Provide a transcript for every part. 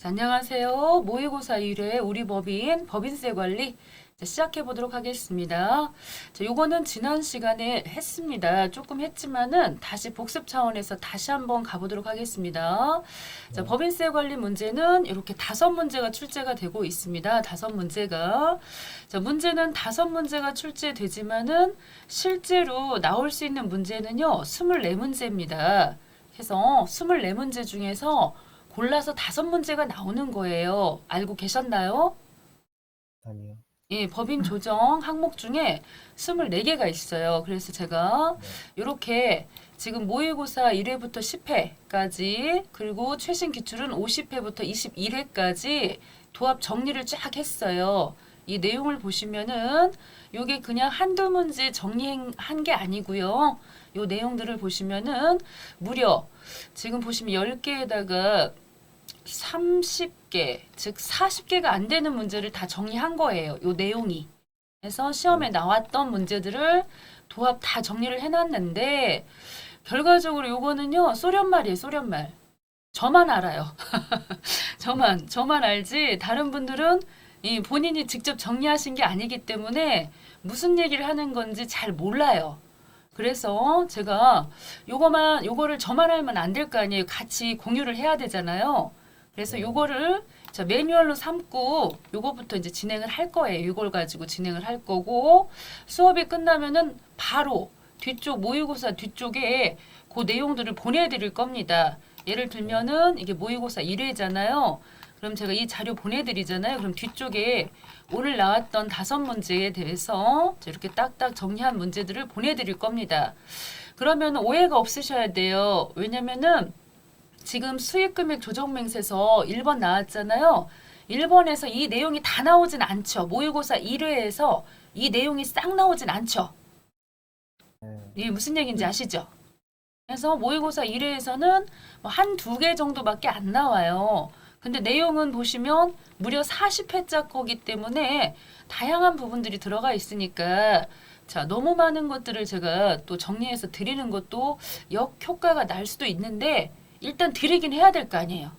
자, 안녕하세요. 모의고사 1회 우리 법인 법인세 관리 시작해 보도록 하겠습니다. 자, 요거는 지난 시간에 했습니다. 조금 했지만은 다시 복습 차원에서 다시 한번 가보도록 하겠습니다. 자, 법인세 관리 문제는 이렇게 5문제가 출제가 되고 있습니다. 5문제가. 자, 문제는 5문제가 출제되지만은 실제로 나올 수 있는 문제는요, 24문제입니다. 그래서 24문제 중에서 골라서 5문제가 나오는 거예요. 알고 계셨나요? 아니요. 예, 법인 조정 항목 중에 24개가 있어요. 그래서 제가 네. 이렇게 지금 모의고사 1회부터 10회까지 그리고 최신 기출은 50회부터 21회까지 도합 정리를 쫙 했어요. 이 내용을 보시면은 요게 그냥 한두 문제 정리한 게 아니고요. 요 내용들을 보시면은 무려 지금 보시면 10개에다가 30개, 즉 40개가 안 되는 문제를 다 정리한 거예요. 요 내용이. 그래서 시험에 나왔던 문제들을 도합 다 정리를 해놨는데 결과적으로 요거는요, 소련말이에요, 소련말. 저만 알아요. 저만 알지 다른 분들은 이 본인이 직접 정리하신 게 아니기 때문에 무슨 얘기를 하는 건지 잘 몰라요. 그래서 제가 요거를 저만 알면 안 될 거 아니에요. 같이 공유를 해야 되잖아요. 그래서 요거를 자, 매뉴얼로 삼고 요거부터 이제 진행을 할 거예요. 요걸 가지고 진행을 할 거고 수업이 끝나면은 바로 뒤쪽 모의고사 뒤쪽에 그 내용들을 보내드릴 겁니다. 예를 들면은 이게 모의고사 1회잖아요. 그럼 제가 이 자료 보내드리잖아요. 그럼 뒤쪽에 오늘 나왔던 5문제에 대해서 이렇게 딱딱 정리한 문제들을 보내드릴 겁니다. 그러면 오해가 없으셔야 돼요. 왜냐면은 지금 수익금액 조정맹세서 1번 나왔잖아요. 1번에서 이 내용이 다 나오진 않죠. 모의고사 1회에서 이 내용이 싹 나오진 않죠. 네. 이게 무슨 얘기인지 아시죠? 그래서 모의고사 1회에서는 한두 개 정도밖에 안 나와요. 근데 내용은 보시면 무려 40회짜 거기 때문에 다양한 부분들이 들어가 있으니까 자, 너무 많은 것들을 제가 또 정리해서 드리는 것도 역효과가 날 수도 있는데 일단 드리긴 해야 될 거 아니에요.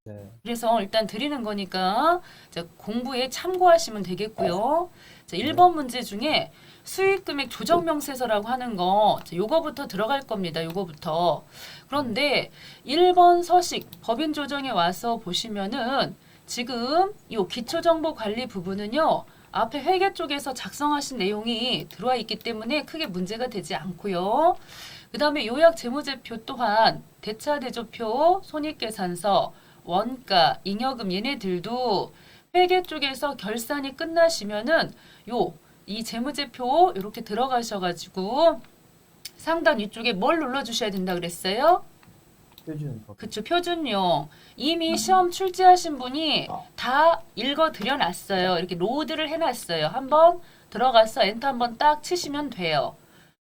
네. 그래서 일단 드리는 거니까 자, 공부에 참고하시면 되겠고요. 자, 1번 문제 중에 수익금액 조정명세서라고 하는 거 자, 요거부터 들어갈 겁니다. 요거부터. 그런데 1번 서식 법인 조정에 와서 보시면은 지금 요 기초정보관리 부분은요. 앞에 회계 쪽에서 작성하신 내용이 들어와 있기 때문에 크게 문제가 되지 않고요. 그 다음에 요약 재무제표 또한 대차대조표, 손익계산서, 원가, 잉여금 얘네들도 회계 쪽에서 결산이 끝나시면은 이 재무제표 이렇게 들어가셔가지고 상단 위쪽에 뭘 눌러주셔야 된다 그랬어요? 표준 법. 그쵸, 표준용. 이미 시험 출제하신 분이 다 읽어 드려놨어요. 이렇게 로드를 해놨어요. 한번 들어가서 엔터 한번 딱 치시면 돼요.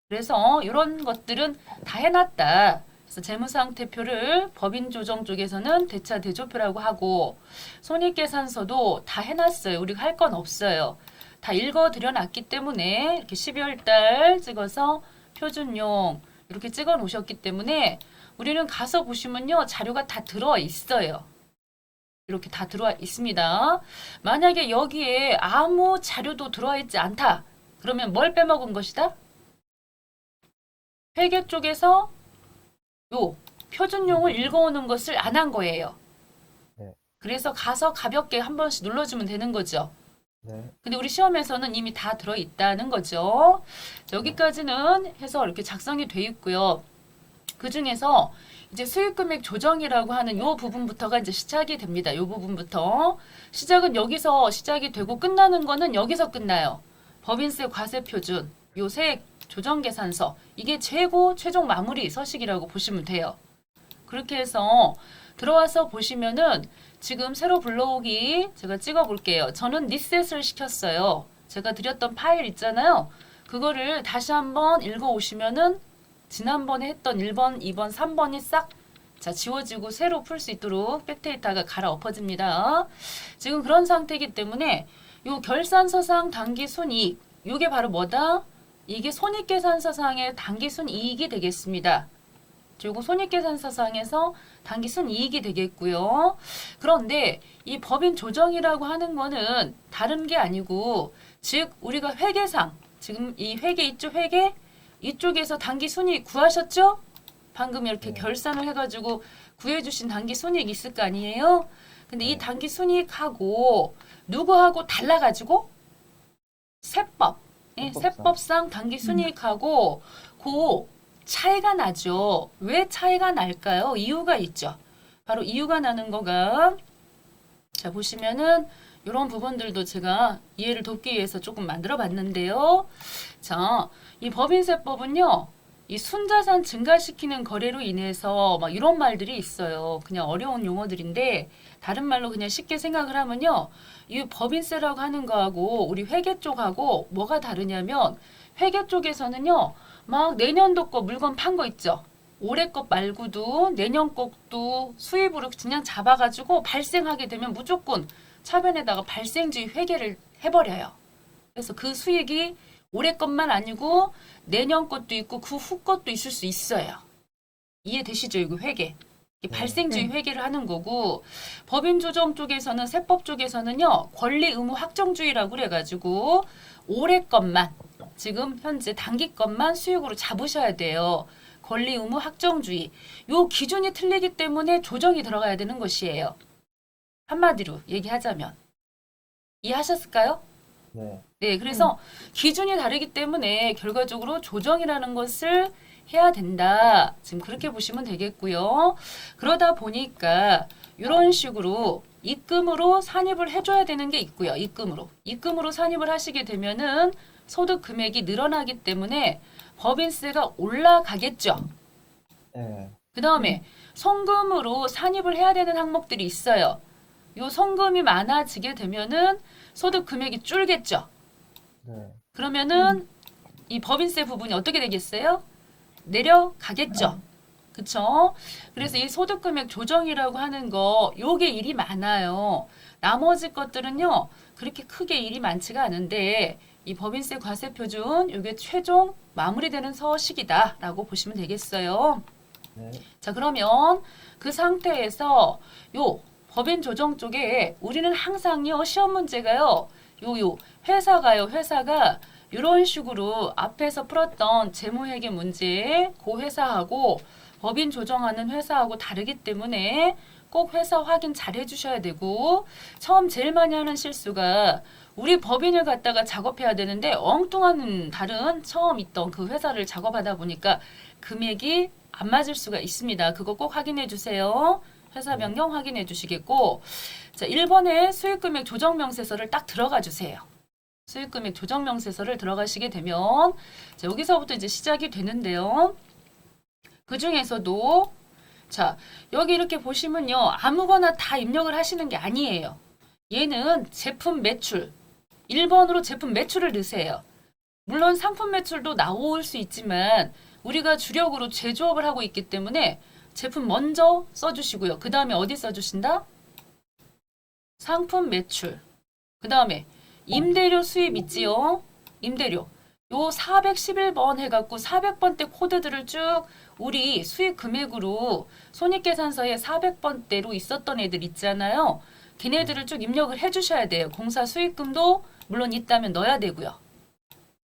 그래서 이런 것들은 다 해놨다. 그래서 재무상태표를 법인 조정 쪽에서는 대차 대조표라고 하고 손익계산서도 다 해놨어요. 우리가 할 건 없어요. 다 읽어드려놨기 때문에 이렇게 12월 달 찍어서 표준용 이렇게 찍어 놓으셨기 때문에 우리는 가서 보시면요. 자료가 다 들어와 있어요. 이렇게 다 들어와 있습니다. 만약에 여기에 아무 자료도 들어와 있지 않다. 그러면 뭘 빼먹은 것이다? 회계 쪽에서 요 표준용을 읽어오는 것을 안 한 거예요. 네. 그래서 가서 가볍게 한 번씩 눌러주면 되는 거죠. 네. 근데 우리 시험에서는 이미 다 들어있다는 거죠. 자, 여기까지는 해서 이렇게 작성이 돼 있고요. 그 중에서 이제 수익금액 조정이라고 하는 요 부분부터가 이제 시작이 됩니다. 요 부분부터. 시작은 여기서 시작이 되고 끝나는 거는 여기서 끝나요. 법인세 과세표준, 요 세액 조정계산서. 이게 최종 마무리 서식이라고 보시면 돼요. 그렇게 해서 들어와서 보시면은 지금 새로 불러오기 제가 찍어 볼게요. 저는 리셋을 시켰어요. 제가 드렸던 파일 있잖아요. 그거를 다시 한번 읽어 오시면은 지난번에 했던 1번, 2번, 3번이 싹 자, 지워지고 새로 풀 수 있도록 백데이터가 갈아엎어집니다. 지금 그런 상태이기 때문에 요 결산서상 당기순이익 요게 바로 뭐다? 이게 손익계산서상의 당기순이익이 되겠습니다. 그리고 손익계산서상에서 당기 순이익이 되겠고요. 그런데 이 법인 조정이라고 하는 거는 다른 게 아니고 즉 우리가 회계상 지금 이 회계 이쪽 회계 이쪽에서 당기 순이익 구하셨죠? 방금 이렇게 네. 결산을 해가지고 구해주신 당기 순이익 있을 거 아니에요? 근데 이 네. 당기 순이익하고 누구하고 달라가지고 세법, 예, 세법상. 세법상 당기 순이익하고 그 차이가 나죠. 왜 차이가 날까요? 이유가 있죠. 바로 이유가 나는 거가 자 보시면은 이런 부분들도 제가 이해를 돕기 위해서 조금 만들어 봤는데요. 자, 이 법인세법은요. 이 순자산 증가시키는 거래로 인해서 막 이런 말들이 있어요. 그냥 어려운 용어들인데 다른 말로 그냥 쉽게 생각을 하면요. 이 법인세라고 하는 거하고 우리 회계 쪽하고 뭐가 다르냐면 회계 쪽에서는요. 막 내년도 거 물건 판 거 있죠. 올해 것 말고도 내년 것도 수입으로 그냥 잡아가지고 발생하게 되면 무조건 차변에다가 발생주의 회계를 해버려요. 그래서 그 수익이 올해 것만 아니고 내년 것도 있고 그 후 것도 있을 수 있어요. 이해되시죠? 이거 회계. 이 발생주의 회계를 하는 거고 법인 조정 쪽에서는 세법 쪽에서는요. 권리 의무 확정주의라고 그래가지고 올해 것만 지금 현재 단기 것만 수익으로 잡으셔야 돼요. 권리 의무 확정주의. 요 기준이 틀리기 때문에 조정이 들어가야 되는 것이에요. 한마디로 얘기하자면. 이해하셨을까요? 네. 네, 그래서 기준이 다르기 때문에 결과적으로 조정이라는 것을 해야 된다. 지금 그렇게 보시면 되겠고요. 그러다 보니까 이런 식으로 입금으로 산입을 해줘야 되는 게 있고요. 입금으로 산입을 하시게 되면은 소득 금액이 늘어나기 때문에 법인세가 올라가겠죠. 네. 그 다음에 성금으로 산입을 해야 되는 항목들이 있어요. 요 성금이 많아지게 되면은 소득 금액이 줄겠죠. 네. 그러면은 이 법인세 부분이 어떻게 되겠어요? 내려가겠죠. 그쵸? 그래서 이 소득금액 조정이라고 하는 거 요게 일이 많아요. 나머지 것들은요. 그렇게 크게 일이 많지가 않은데 이 법인세 과세표준 요게 최종 마무리되는 서식이다라고 보시면 되겠어요. 네. 자, 그러면 그 상태에서 요 법인 조정 쪽에 우리는 항상요 시험 문제가요 회사가 이런 식으로 앞에서 풀었던 재무회계 문제 그 회사하고 법인 조정하는 회사하고 다르기 때문에 꼭 회사 확인 잘 해주셔야 되고 처음 제일 많이 하는 실수가 우리 법인을 갖다가 작업해야 되는데 엉뚱한 다른 처음 있던 그 회사를 작업하다 보니까 금액이 안 맞을 수가 있습니다. 그거 꼭 확인해 주세요. 회사 명령 확인해 주시겠고 자 1번에 수익금액 조정명세서를 딱 들어가 주세요. 수익금액 조정명세서를 들어가시게 되면 자 여기서부터 이제 시작이 되는데요. 그 중에서도 자 여기 이렇게 보시면요. 아무거나 다 입력을 하시는 게 아니에요. 얘는 제품 매출 1번으로 제품 매출을 넣으세요. 물론 상품 매출도 나올 수 있지만 우리가 주력으로 제조업을 하고 있기 때문에 제품 먼저 써주시고요. 그 다음에 어디 써주신다? 상품 매출. 그 다음에 임대료 수입 있지요? 임대료. 요 411번 해갖고 400번대 코드들을 쭉 우리 수익 금액으로 손익계산서에 400번대로 있었던 애들 있잖아요. 걔네들을 쭉 입력을 해주셔야 돼요. 공사 수익금도 물론 있다면 넣어야 되고요.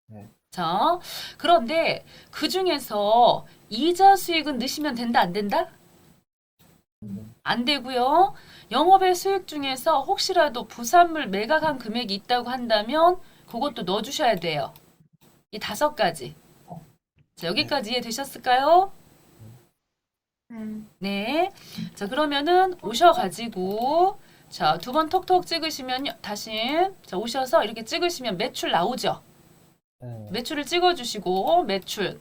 네. 자, 그런데 그 중에서 이자 수익은 넣으시면 된다, 안 된다? 안 되고요. 영업의 수익 중에서 혹시라도 부산물 매각한 금액이 있다고 한다면 그것도 넣어주셔야 돼요. 이 5가지. 자, 여기까지 이해되셨을까요? 네. 자, 그러면은 오셔가지고 자, 2번 톡톡 찍으시면 다시 자, 오셔서 이렇게 찍으시면 매출 나오죠. 네. 매출을 찍어주시고 매출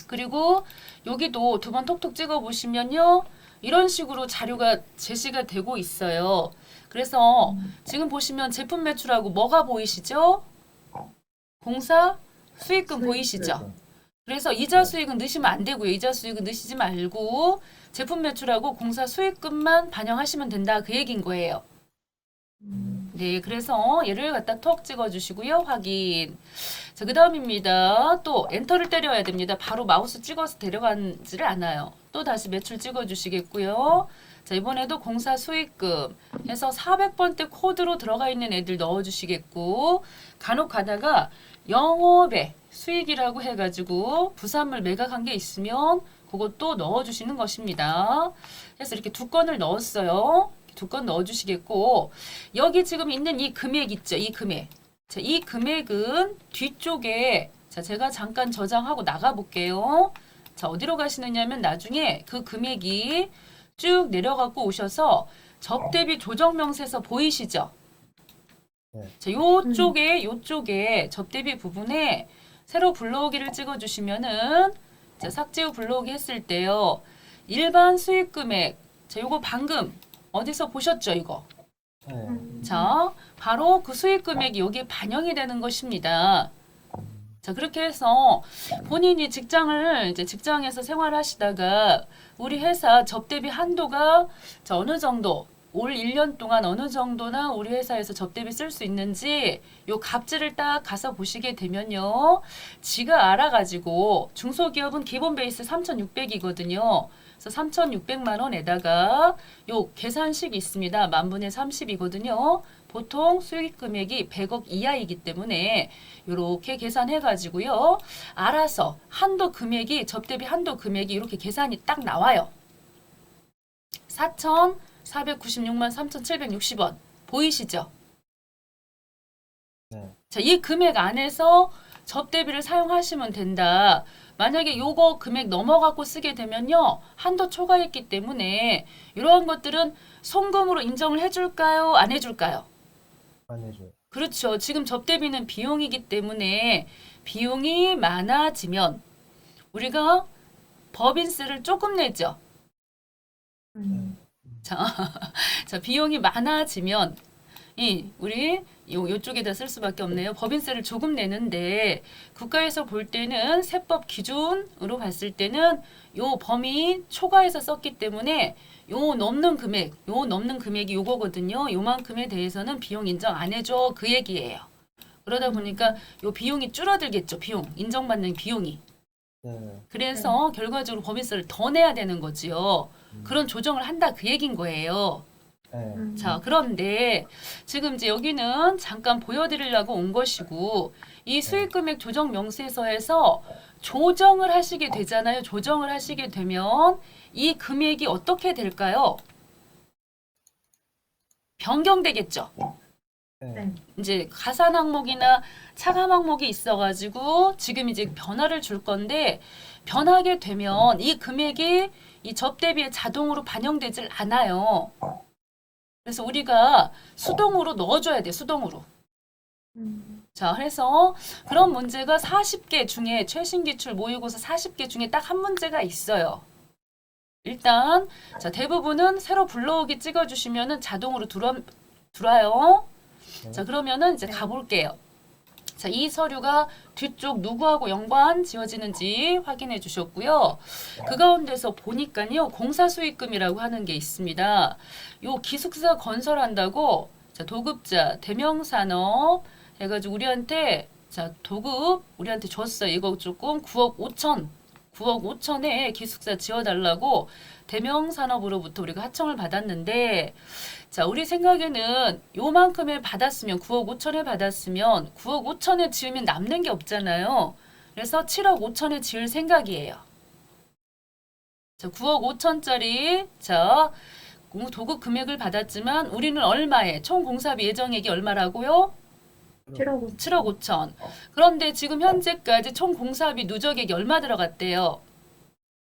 그리고 여기도 2번 톡톡 찍어보시면요. 이런 식으로 자료가 제시가 되고 있어요. 그래서 지금 보시면 제품 매출하고 뭐가 보이시죠? 공사 수익금 보이시죠? 그래서 이자 수익은 넣으시면 안 되고요. 이자 수익은 넣으시지 말고 제품 매출하고 공사 수익금만 반영하시면 된다. 그 얘기인 거예요. 네, 그래서 얘를 갖다 톡 찍어주시고요. 확인. 자, 그 다음입니다. 또 엔터를 때려야 됩니다. 바로 마우스 찍어서 데려가지를 않아요. 또 다시 매출 찍어주시겠고요. 자, 이번에도 공사 수익금 해서 400번대 코드로 들어가 있는 애들 넣어주시겠고, 간혹 가다가 영업의 수익이라고 해가지고 부산물 매각한 게 있으면 그것도 넣어주시는 것입니다. 그래서 이렇게 두 건을 넣었어요. 두 건 넣어주시겠고, 여기 지금 있는 이 금액 있죠? 이 금액. 자, 이 금액은 뒤쪽에, 자, 제가 잠깐 저장하고 나가볼게요. 자, 어디로 가시느냐면 나중에 그 금액이 쭉 내려갖고 오셔서 접대비 조정명세서 보이시죠? 네. 자, 요쪽에 접대비 부분에 세로 불러오기를 찍어주시면은, 자, 삭제 후 불러오기 했을 때요. 일반 수익 금액. 자, 요거 방금 어디서 보셨죠, 이거? 네. 자, 바로 그 수익 금액이 여기에 반영이 되는 것입니다. 자, 그렇게 해서 본인이 직장에서 생활하시다가 우리 회사 접대비 한도가 자, 어느 정도 올 1년 동안 어느 정도나 우리 회사에서 접대비 쓸 수 있는지 요 값지를 딱 가서 보시게 되면요. 지가 알아가지고 중소기업은 기본 베이스 3,600이거든요. 그래서 3,600만 원에다가 요 계산식이 있습니다. 만분의 30이거든요. 보통 수익 금액이 100억 이하이기 때문에 이렇게 계산해 가지고요. 알아서 한도 금액이 접대비 한도 금액이 이렇게 계산이 딱 나와요. 4,496만 3,760원 보이시죠? 네. 자, 이 금액 안에서 접대비를 사용하시면 된다. 만약에 요거 금액 넘어가고 쓰게 되면요. 한도 초과했기 때문에 이러한 것들은 송금으로 인정을 해줄까요? 안 해줄까요? 안 해줘요. 그렇죠. 지금 접대비는 비용이기 때문에 비용이 많아지면 우리가 법인세를 조금 내죠. 자, 비용이 많아지면 우리 요쪽에다 쓸 수밖에 없네요. 법인세를 조금 내는데 국가에서 볼 때는 세법 기준으로 봤을 때는 요 범위 초과해서 썼기 때문에 요 넘는 금액이 요거거든요. 요만큼에 대해서는 비용 인정 안 해줘 그 얘기예요. 그러다 보니까 요 비용이 줄어들겠죠. 비용 인정받는 비용이. 네. 그래서 결과적으로 법인세를 더 내야 되는 거지요. 그런 조정을 한다 그 얘긴 거예요. 네. 자, 그런데 지금 이제 여기는 잠깐 보여드리려고 온 것이고 이 수익금액 조정 명세서에서 조정을 하시게 되잖아요. 조정을 하시게 되면 이 금액이 어떻게 될까요? 변경되겠죠. 네. 이제 가산 항목이나 차감 항목이 있어가지고 지금 이제 변화를 줄 건데 변하게 되면 이 금액이 이 접대비에 자동으로 반영되질 않아요. 그래서 우리가 수동으로 넣어줘야 돼, 수동으로. 자, 그래서 그런 문제가 40개 중에 최신 기출 모의고사 40개 중에 딱 한 문제가 있어요. 일단 자, 대부분은 세로 불러오기 찍어주시면은 자동으로 들어와요. 자, 그러면은 이제 가볼게요. 자, 이 서류가 뒤쪽 누구하고 연관 지어지는지 확인해 주셨고요. 그 가운데서 보니까요. 공사수익금이라고 하는 게 있습니다. 요 기숙사 건설한다고 자, 도급자, 대명산업 해가지고 우리한테 자, 도급 우리한테 줬어요. 이거 조금 9억 5천에 기숙사 지어달라고 대명산업으로부터 우리가 하청을 받았는데 자, 우리 생각에는 요만큼에 받았으면 9억 5천에 받았으면 9억 5천에 지으면 남는 게 없잖아요. 그래서 7억 5천에 지을 생각이에요. 자, 9억 5천짜리 자, 도급 금액을 받았지만 우리는 얼마에 총 공사비 예정액이 얼마라고요? 7억 5천. 그런데 지금 현재까지 총 공사비 누적액이 얼마 들어갔대요?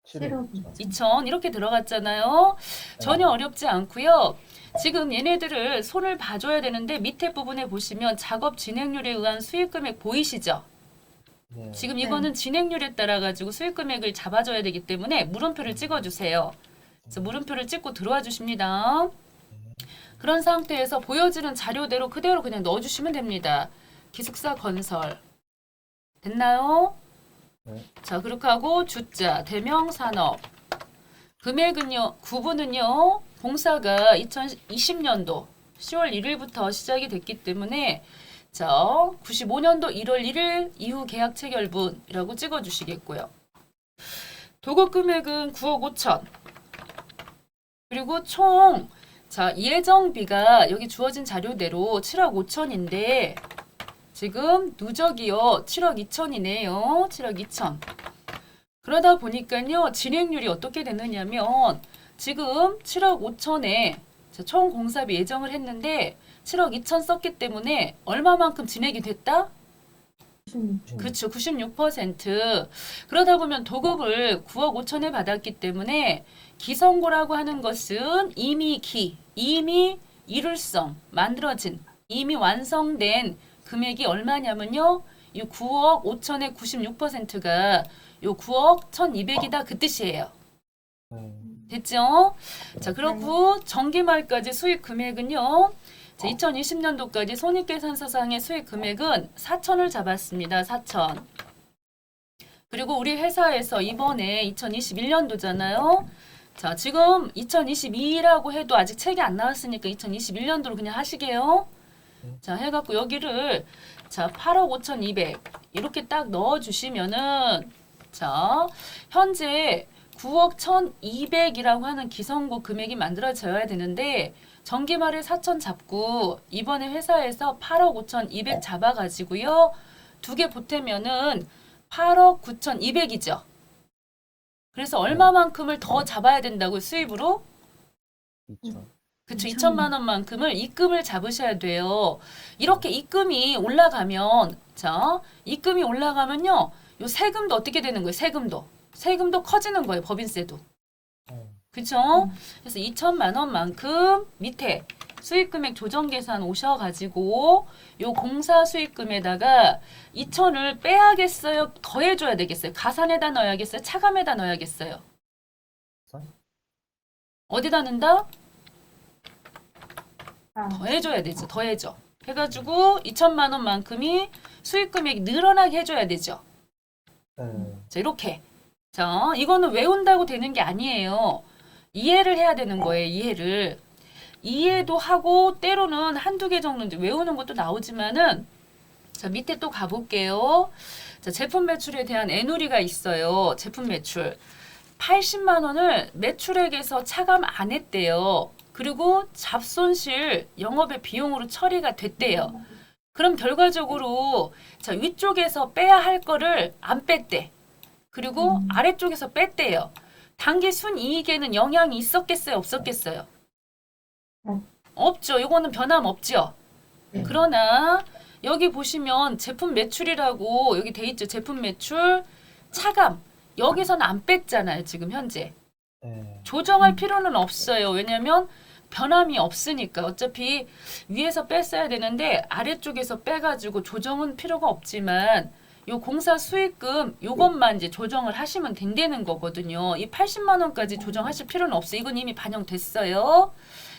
7억 2천 이렇게 들어갔잖아요. 전혀 어렵지 않고요. 지금 얘네들을 손을 봐줘야 되는데 밑에 부분에 보시면 작업 진행률에 의한 수익금액 보이시죠? 네. 지금 이거는 진행률에 따라 가지고 수익금액을 잡아줘야 되기 때문에 물음표를 찍어주세요. 그래서 물음표를 찍고 들어와 주십니다. 그런 상태에서 보여지는 자료대로 그대로 그냥 넣어주시면 됩니다. 기숙사 건설 됐나요? 네. 자, 그렇게 하고 주자, 대명산업 금액은요, 구분은요, 공사가 2020년도 10월 1일부터 시작이 됐기 때문에 자, 95년도 1월 1일 이후 계약 체결분이라고 찍어주시겠고요. 도급 금액은 9억 5천. 그리고 총 자, 예정비가 여기 주어진 자료대로 7억 5천인데 지금 누적이요 7억 2천이네요. 7억 2천. 그러다 보니까요 진행률이 어떻게 되느냐면 지금 7억 5천에 총 공사비 예정을 했는데 7억 2천 썼기 때문에 얼마만큼 진행이 됐다? 그렇죠. 96%. 그러다 보면 도급을 9억 5천에 받았기 때문에 기성고라고 하는 것은 이미 이룰성, 만들어진, 이미 완성된 금액이 얼마냐면요. 이 9억 5천의 96%가 요 9억 1,200이다 그 뜻이에요. 됐죠? 자, 그렇고 정기말까지 수익 금액은요. 자, 2020년도까지 손익계산서상의 수익 금액은 4천을 잡았습니다. 4천. 그리고 우리 회사에서 이번에 2021년도잖아요. 자, 지금 2022라고 해도 아직 책이 안 나왔으니까 2021년도로 그냥 하시게요. 자, 해갖고 여기를 자 8억 5,200 이렇게 딱 넣어주시면은 자 현재 9억 1,200이라고 하는 기성고 금액이 만들어져야 되는데 정기말에 4천 잡고 이번에 회사에서 8억 5,200 잡아가지고요. 두 개 보태면은 8억 9,200이죠. 그래서 얼마만큼을 더 잡아야 된다고 수입으로? 2천. 그쵸, 2천만 원만큼을 입금을 잡으셔야 돼요. 이렇게 입금이 올라가면, 자, 입금이 올라가면요, 요 세금도 어떻게 되는 거예요? 세금도 커지는 거예요, 법인세도. 그쵸? 그래서 2천만 원만큼 밑에 수익금액 조정계산 오셔가지고 요 공사 수익금에다가 2천을 빼야겠어요? 더해줘야 되겠어요? 가산에다 넣어야겠어요? 차감에다 넣어야겠어요? 어디다 넣는다? 더해줘야 되죠. 더해줘. 해가지고 2천만 원만큼이 수익금액이 늘어나게 해줘야 되죠. 자, 이렇게. 자, 이거는 외운다고 되는 게 아니에요. 이해를 해야 되는 거예요. 이해를. 이해도 하고 때로는 한두 개 정도 이제 외우는 것도 나오지만은 자, 밑에 또 가볼게요. 자, 제품 매출에 대한 애누리가 있어요. 제품 매출. 80만 원을 매출액에서 차감 안 했대요. 그리고 잡손실 영업의 비용으로 처리가 됐대요. 그럼 결과적으로 자, 위쪽에서 빼야 할 거를 안 뺐대. 그리고 아래쪽에서 뺐대요. 단기 순이익에는 영향이 있었겠어요? 없었겠어요? 없죠. 이거는 변함없죠. 그러나 여기 보시면 제품 매출이라고 여기 돼 있죠. 제품 매출 차감. 여기서는 안 뺐잖아요. 지금 현재. 조정할 필요는 없어요. 왜냐면 변함이 없으니까. 어차피 위에서 뺐어야 되는데 아래쪽에서 빼가지고 조정은 필요가 없지만 요 공사 수익금 요것만 이제 조정을 하시면 된다는 거거든요. 이 80만 원까지 조정하실 필요는 없어요. 이건 이미 반영됐어요.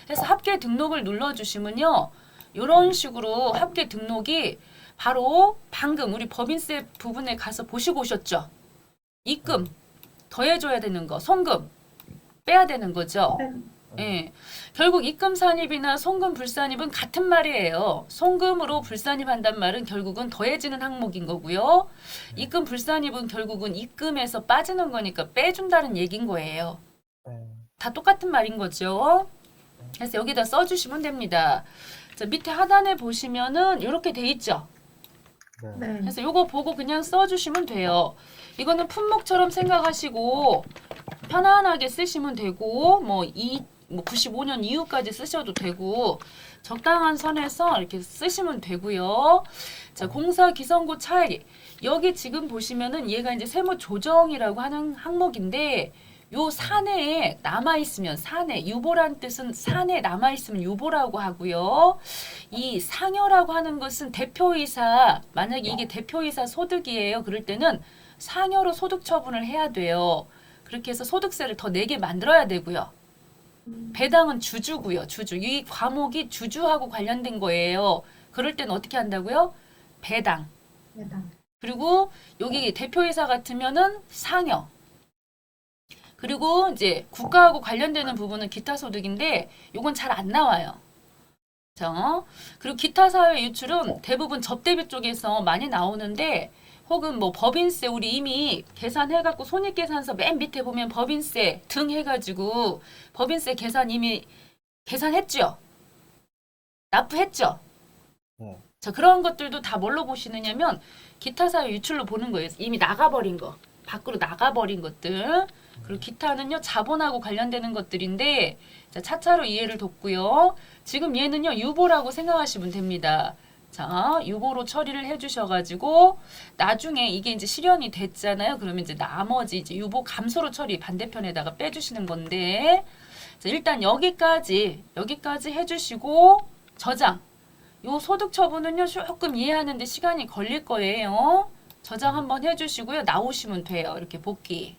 그래서 합계 등록을 눌러주시면요. 이런 식으로 합계 등록이 바로 방금 우리 법인세 부분에 가서 보시고 오셨죠. 입금 더해줘야 되는 거, 송금 빼야 되는 거죠. 예. 결국 입금 산입이나 송금 불산입은 같은 말이에요. 송금으로 불산입한단 말은 결국은 더해지는 항목인 거고요. 입금 불산입은 결국은 입금에서 빠지는 거니까 빼준다는 얘기인 거예요. 다 똑같은 말인 거죠. 그래서 여기다 써주시면 됩니다. 자, 밑에 하단에 보시면은 이렇게 돼 있죠. 그래서 요거 보고 그냥 써주시면 돼요. 이거는 품목처럼 생각하시고 편안하게 쓰시면 되고 뭐 95년 이후까지 쓰셔도 되고 적당한 선에서 이렇게 쓰시면 되고요. 자, 공사 기성고 차이. 여기 지금 보시면은 얘가 이제 세무 조정이라고 하는 항목인데 요 사내에 남아있으면 사내, 유보란 뜻은 사내에 남아있으면 유보라고 하고요. 이 상여라고 하는 것은 대표이사, 만약에 이게 대표이사 소득이에요. 그럴 때는 상여로 소득 처분을 해야 돼요. 그렇게 해서 소득세를 더 내게 만들어야 되고요. 배당은 주주고요. 주주. 이 과목이 주주하고 관련된 거예요. 그럴 때는 어떻게 한다고요? 배당. 그리고 여기 대표이사 같으면은 상여. 그리고 이제 국가하고 관련되는 부분은 기타 소득인데 요건 잘 안 나와요. 자, 그리고 기타 사회 유출은 대부분 접대비 쪽에서 많이 나오는데 혹은 뭐 법인세 우리 이미 계산해갖고 손익계산서 맨 밑에 보면 법인세 등 해가지고 법인세 계산 이미 계산했죠? 납부했죠? 네. 자, 그런 것들도 다 뭘로 보시느냐면 기타 사회 유출로 보는 거예요. 이미 나가버린 거. 밖으로 나가버린 것들. 그리고 기타는요, 자본하고 관련되는 것들인데, 자, 차차로 이해를 돕고요. 지금 얘는요, 유보라고 생각하시면 됩니다. 자, 유보로 처리를 해주셔가지고, 나중에 이게 이제 실현이 됐잖아요. 그러면 이제 나머지 이제 유보 감소로 처리 반대편에다가 빼주시는 건데, 자, 일단 여기까지 해주시고, 저장. 요 소득 처분은요, 조금 이해하는데 시간이 걸릴 거예요. 저장 한번 해주시고요. 나오시면 돼요. 이렇게 복귀.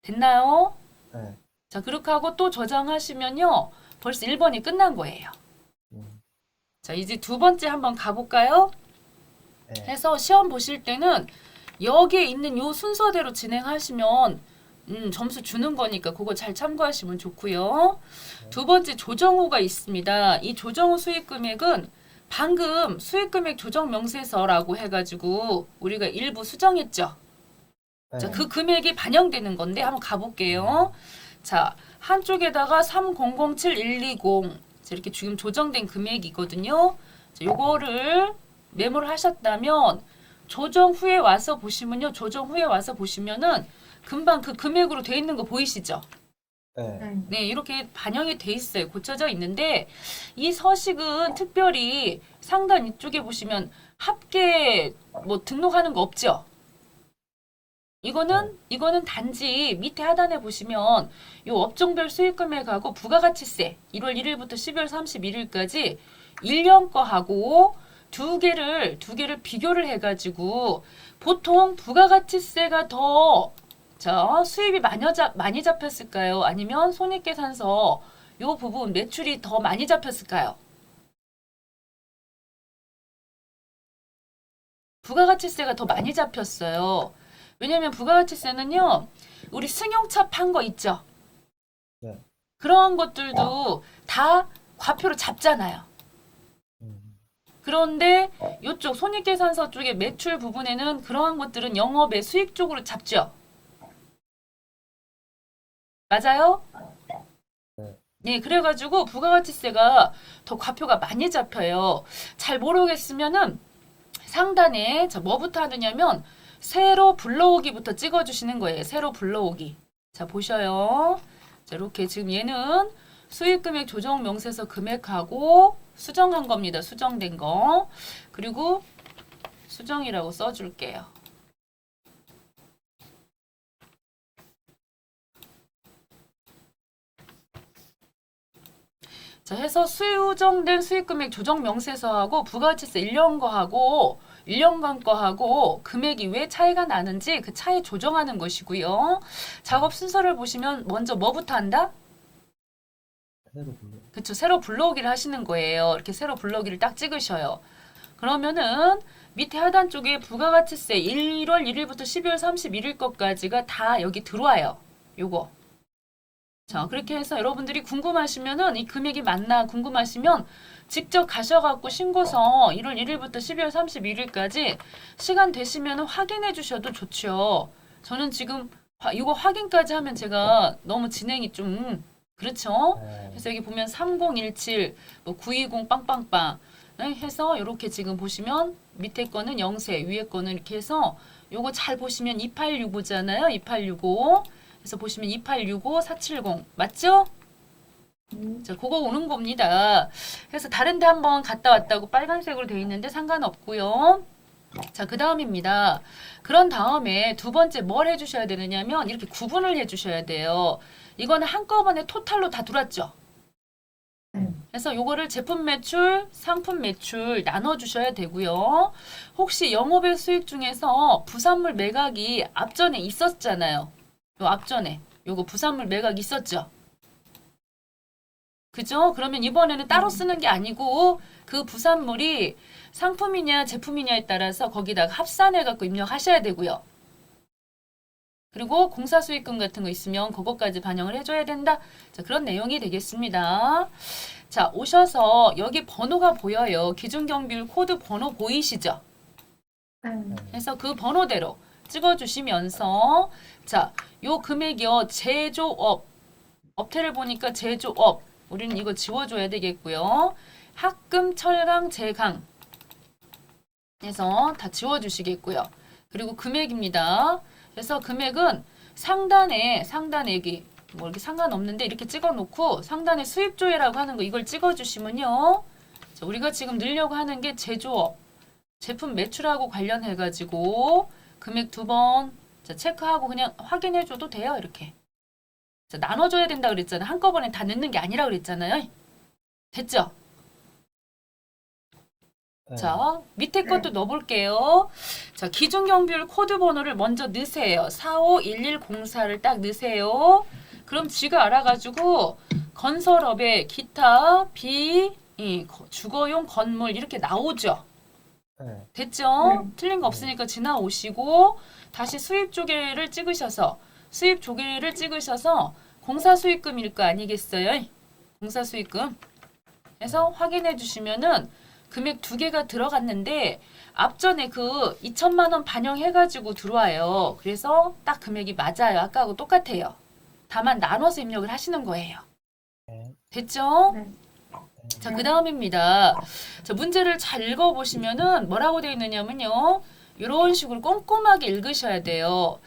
됐나요? 네. 자, 그렇게 하고 또 저장하시면요. 벌써 1번이 끝난 거예요. 자, 이제 두 번째 한번 가볼까요? 네. 해서 시험 보실 때는 여기에 있는 요 순서대로 진행하시면 점수 주는 거니까 그거 잘 참고하시면 좋고요. 두 번째 조정후가 있습니다. 이 조정후 수익 금액은 방금 수익 금액 조정 명세서라고 해가지고 우리가 일부 수정했죠. 네. 자, 그 금액이 반영되는 건데 한번 가볼게요. 자, 한쪽에다가 3007,120 이렇게 지금 조정된 금액이거든요. 자, 요거를 메모를 하셨다면 조정 후에 와서 보시면요. 조정 후에 와서 보시면은 금방 그 금액으로 돼 있는 거 보이시죠? 네. 네, 이렇게 반영이 돼 있어요. 고쳐져 있는데 이 서식은 특별히 상단 이쪽에 보시면 합계 뭐 등록하는 거 없죠? 이거는 단지 밑에 하단에 보시면 요 업종별 수익 금액하고 부가가치세 1월 1일부터 12월 31일까지 1년 거하고 두 개를 비교를 해가지고 보통 부가가치세가 더 수입이 많이 잡혔을까요? 아니면 손익계산서 요 부분 매출이 더 많이 잡혔을까요? 부가가치세가 더 많이 잡혔어요. 왜냐면 부가가치세는요, 우리 승용차 판 거 있죠? 네. 그런 것들도 다 과표로 잡잖아요. 그런데 이쪽 손익계산서 쪽의 매출 부분에는 그러한 것들은 영업의 수익 쪽으로 잡죠. 맞아요? 네, 그래가지고 부가가치세가 더 과표가 많이 잡혀요. 잘 모르겠으면은 상단에 뭐부터 하느냐면 세로 불러오기부터 찍어주시는 거예요. 세로 불러오기. 자, 보셔요. 자, 이렇게 지금 얘는 수익금액 조정 명세서 금액하고 수정한 겁니다. 수정된 거. 그리고 수정이라고 써줄게요. 자, 해서 수정된 수익금액 조정 명세서하고 부가가치세 1년 거하고 1년간 거하고 금액이 왜 차이가 나는지 그 차이 조정하는 것이고요. 작업 순서를 보시면 먼저 뭐부터 한다? 그쵸, 세로 불러오기를 하시는 거예요. 이렇게 세로 불러오기를 딱 찍으셔요. 그러면은 밑에 하단 쪽에 부가가치세 1월 1일부터 12월 31일 것까지가 다 여기 들어와요. 요거. 자, 그렇게 해서 여러분들이 궁금하시면은 이 금액이 맞나 궁금하시면 직접 가셔갖고 신고서 1월 1일부터 12월 31일까지 시간 되시면 확인해 주셔도 좋죠. 저는 지금 이거 확인까지 하면 제가 너무 진행이 좀 그렇죠. 그래서 여기 보면 3017, 뭐 920 빵빵빵 해서 이렇게 지금 보시면 밑에 거는 영세, 위에 거는 이렇게 해서 요거 잘 보시면 2865잖아요. 2865. 그래서 보시면 2865, 470 맞죠? 자, 그거 오는 겁니다. 그래서 다른 데 한번 갔다 왔다고 빨간색으로 되어 있는데 상관없고요. 자, 그 다음입니다. 그런 다음에 두 번째 뭘 해주셔야 되느냐면 이렇게 구분을 해주셔야 돼요. 이거는 한꺼번에 토탈로 다 들어왔죠. 그래서 요거를 제품 매출, 상품 매출 나눠주셔야 되고요. 혹시 영업의 수익 중에서 부산물 매각이 앞전에 있었잖아요. 요 앞전에 요거 부산물 매각 있었죠. 그죠? 그러면 이번에는 따로 쓰는 게 아니고 그 부산물이 상품이냐 제품이냐에 따라서 거기다가 합산해 갖고 입력하셔야 되고요. 그리고 공사 수익금 같은 거 있으면 그것까지 반영을 해줘야 된다. 자, 그런 내용이 되겠습니다. 자, 오셔서 여기 번호가 보여요. 기준경비율 코드 번호 보이시죠? 그래서 그 번호대로 찍어주시면서 자, 요 금액이요. 제조업. 업태를 보니까 제조업. 우리는 이거 지워줘야 되겠고요. 학금, 철강, 제강. 해서 다 지워주시겠고요. 그리고 금액입니다. 그래서 금액은 상단에 여기 뭐 이렇게 상관없는데 이렇게 찍어놓고 상단에 수입조회라고 하는 거 이걸 찍어주시면요. 자, 우리가 지금 넣으려고 하는 게 제조업. 제품 매출하고 관련해가지고 금액 2번 자, 체크하고 그냥 확인해줘도 돼요. 이렇게. 자, 나눠줘야 된다 그랬잖아. 한꺼번에 다 넣는 게 아니라 그랬잖아요. 됐죠? 네. 자, 밑에 것도 넣어볼게요. 자, 기준경비율 코드 번호를 먼저 넣으세요. 451104를 딱 넣으세요. 그럼 지가 알아가지고 건설업에 기타, 주거용 건물 이렇게 나오죠. 네. 됐죠? 틀린 거 없으니까 지나오시고 다시 수입 조개를 찍으셔서 공사 수익금일 거 아니겠어요? 공사 수익금. 그래서 확인해 주시면은 금액 2개가 들어갔는데 앞전에 그 2천만 원 반영해가지고 들어와요. 그래서 딱 금액이 맞아요. 아까하고 똑같아요. 다만 나눠서 입력을 하시는 거예요. 네. 됐죠? 네. 자, 그 다음입니다. 자, 문제를 잘 읽어보시면은 뭐라고 되어 있느냐면요. 이런 식으로 꼼꼼하게 읽으셔야 돼요.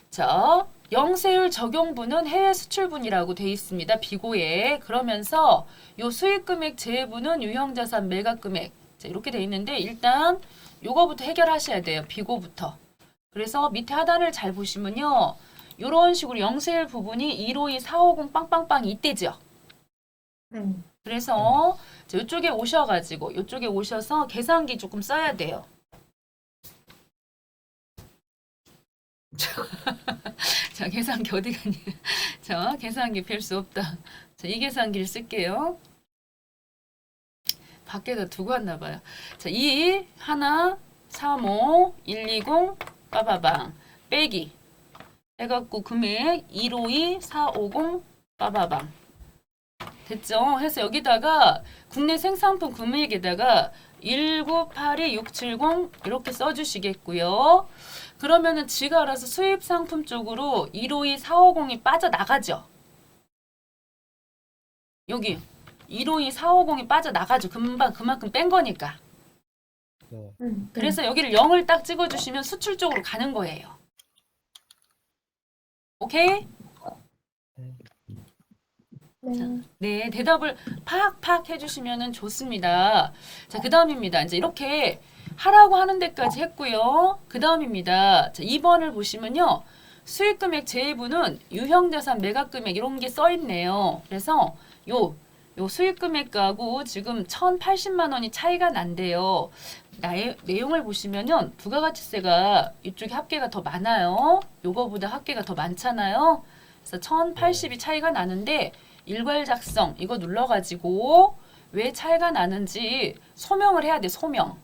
자, 영세율 적용분은 해외 수출분이라고 되어 있습니다. 비고에. 그러면서 요 수익금액 제외분은 유형자산 매각금액. 자, 이렇게 되어 있는데 일단 요거부터 해결하셔야 돼요. 비고부터. 그래서 밑에 하단을 잘 보시면요. 요런 식으로 영세율 부분이 152, 450 빵빵빵 이때죠. 그래서 자, 이쪽에 오셔가지고 이쪽에 오셔서 계산기 조금 써야 돼요. 자, 계산기 어디 갔니? 자, 계산기 별 수 없다. 자, 이 계산기를 쓸게요. 밖에다 두고 왔나 봐요. 자, 2, 1, 3, 5, 120, 빠바방. 빼기. 해갖고 금액 152, 450, 빠바방. 됐죠? 해서 여기다가 국내 생산품 금액에다가 1982670 이렇게 써주시겠고요. 그러면은 지가 알아서 수입 상품 쪽으로 152, 450이 빠져나가죠. 여기 152, 450이 빠져나가죠. 그만큼 뺀 거니까. 네. 그래서 여기를 0을 딱 찍어주시면 수출 쪽으로 가는 거예요. 오케이? 네, 대답을 팍팍 해주시면 좋습니다. 자, 그 다음입니다. 이제 이렇게 하라고 하는 데까지 했고요. 그 다음입니다. 자, 2번을 보시면요. 수익금액 제외분은 유형자산 매각금액 이런 게 써있네요. 그래서 요 수익금액하고 지금 1,080만 원이 차이가 난대요. 내용을 보시면은 부가가치세가 이쪽에 합계가 더 많아요. 요거보다 합계가 더 많잖아요. 그래서 1,080이 차이가 나는데 일괄 작성 이거 눌러가지고 왜 차이가 나는지 소명을 해야 돼. 소명.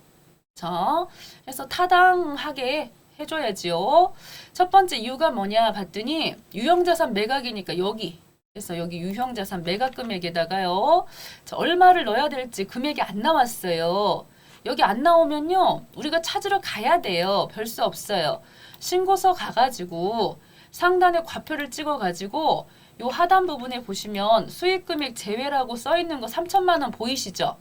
자, 그래서 타당하게 해줘야지요. 첫 번째 이유가 뭐냐 봤더니 유형자산 매각이니까 여기. 그래서 여기 유형자산 매각 금액에다가요. 자, 얼마를 넣어야 될지 금액이 안 나왔어요. 여기 안 나오면요. 우리가 찾으러 가야 돼요. 별 수 없어요. 신고서 가가지고 상단에 과표를 찍어가지고 요 하단 부분에 보시면 수익금액 제외라고 써있는 거 3천만 원 보이시죠?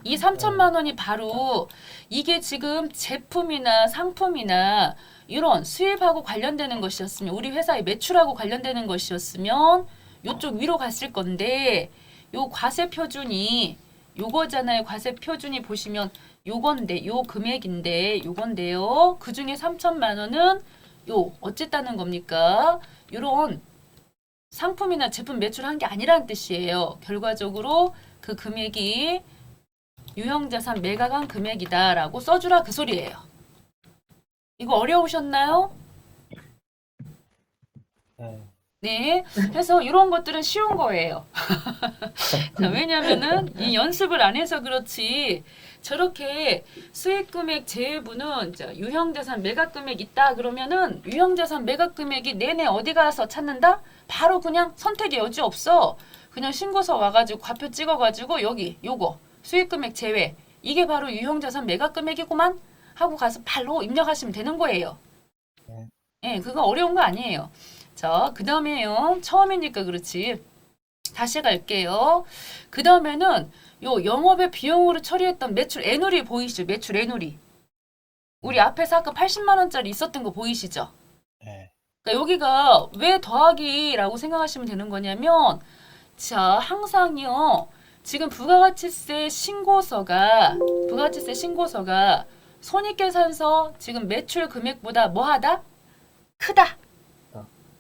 이 3천만 원이 바로 이게 지금 제품이나 상품이나 이런 수입하고 관련되는 것이었으면 우리 회사의 매출하고 관련되는 것이었으면 요쪽 위로 갔을 건데 요 과세 표준이 요거잖아요. 과세 표준이 보시면 요건데 요 금액인데 요건데요. 그 중에 3천만 원은 요 어쨌다는 겁니까? 요런 상품이나 제품 매출한 게 아니라는 뜻이에요. 결과적으로 그 금액이 유형자산 매각한 금액이다라고 써주라 그 소리예요. 이거 어려우셨나요? 네. 네. 그래서 이런 것들은 쉬운 거예요. 자, 왜냐면은 이 연습을 안 해서 그렇지 저렇게 수익금액 제외부는 자, 유형자산 매각금액 있다 그러면은 유형자산 매각금액이 내내 어디 가서 찾는다? 바로 그냥 선택의 여지 없어. 그냥 신고서 와가지고 과표 찍어가지고 여기 요거 수익금액 제외 이게 바로 유형자산 매각금액이구만 하고 가서 바로 입력하시면 되는 거예요. 네. 예, 그거 어려운 거 아니에요. 자, 그 다음에요. 처음이니까 그렇지. 다시 갈게요. 그 다음에는 요 영업의 비용으로 처리했던 매출 애누리 보이시죠? 매출 애누리. 우리 앞에서 아까 80만 원짜리 있었던 거 보이시죠? 네. 그러니까 여기가 왜 더하기라고 생각하시면 되는 거냐면 자, 항상요. 지금 부가가치세 신고서가 손익계산서 지금 매출 금액보다 뭐하다? 크다.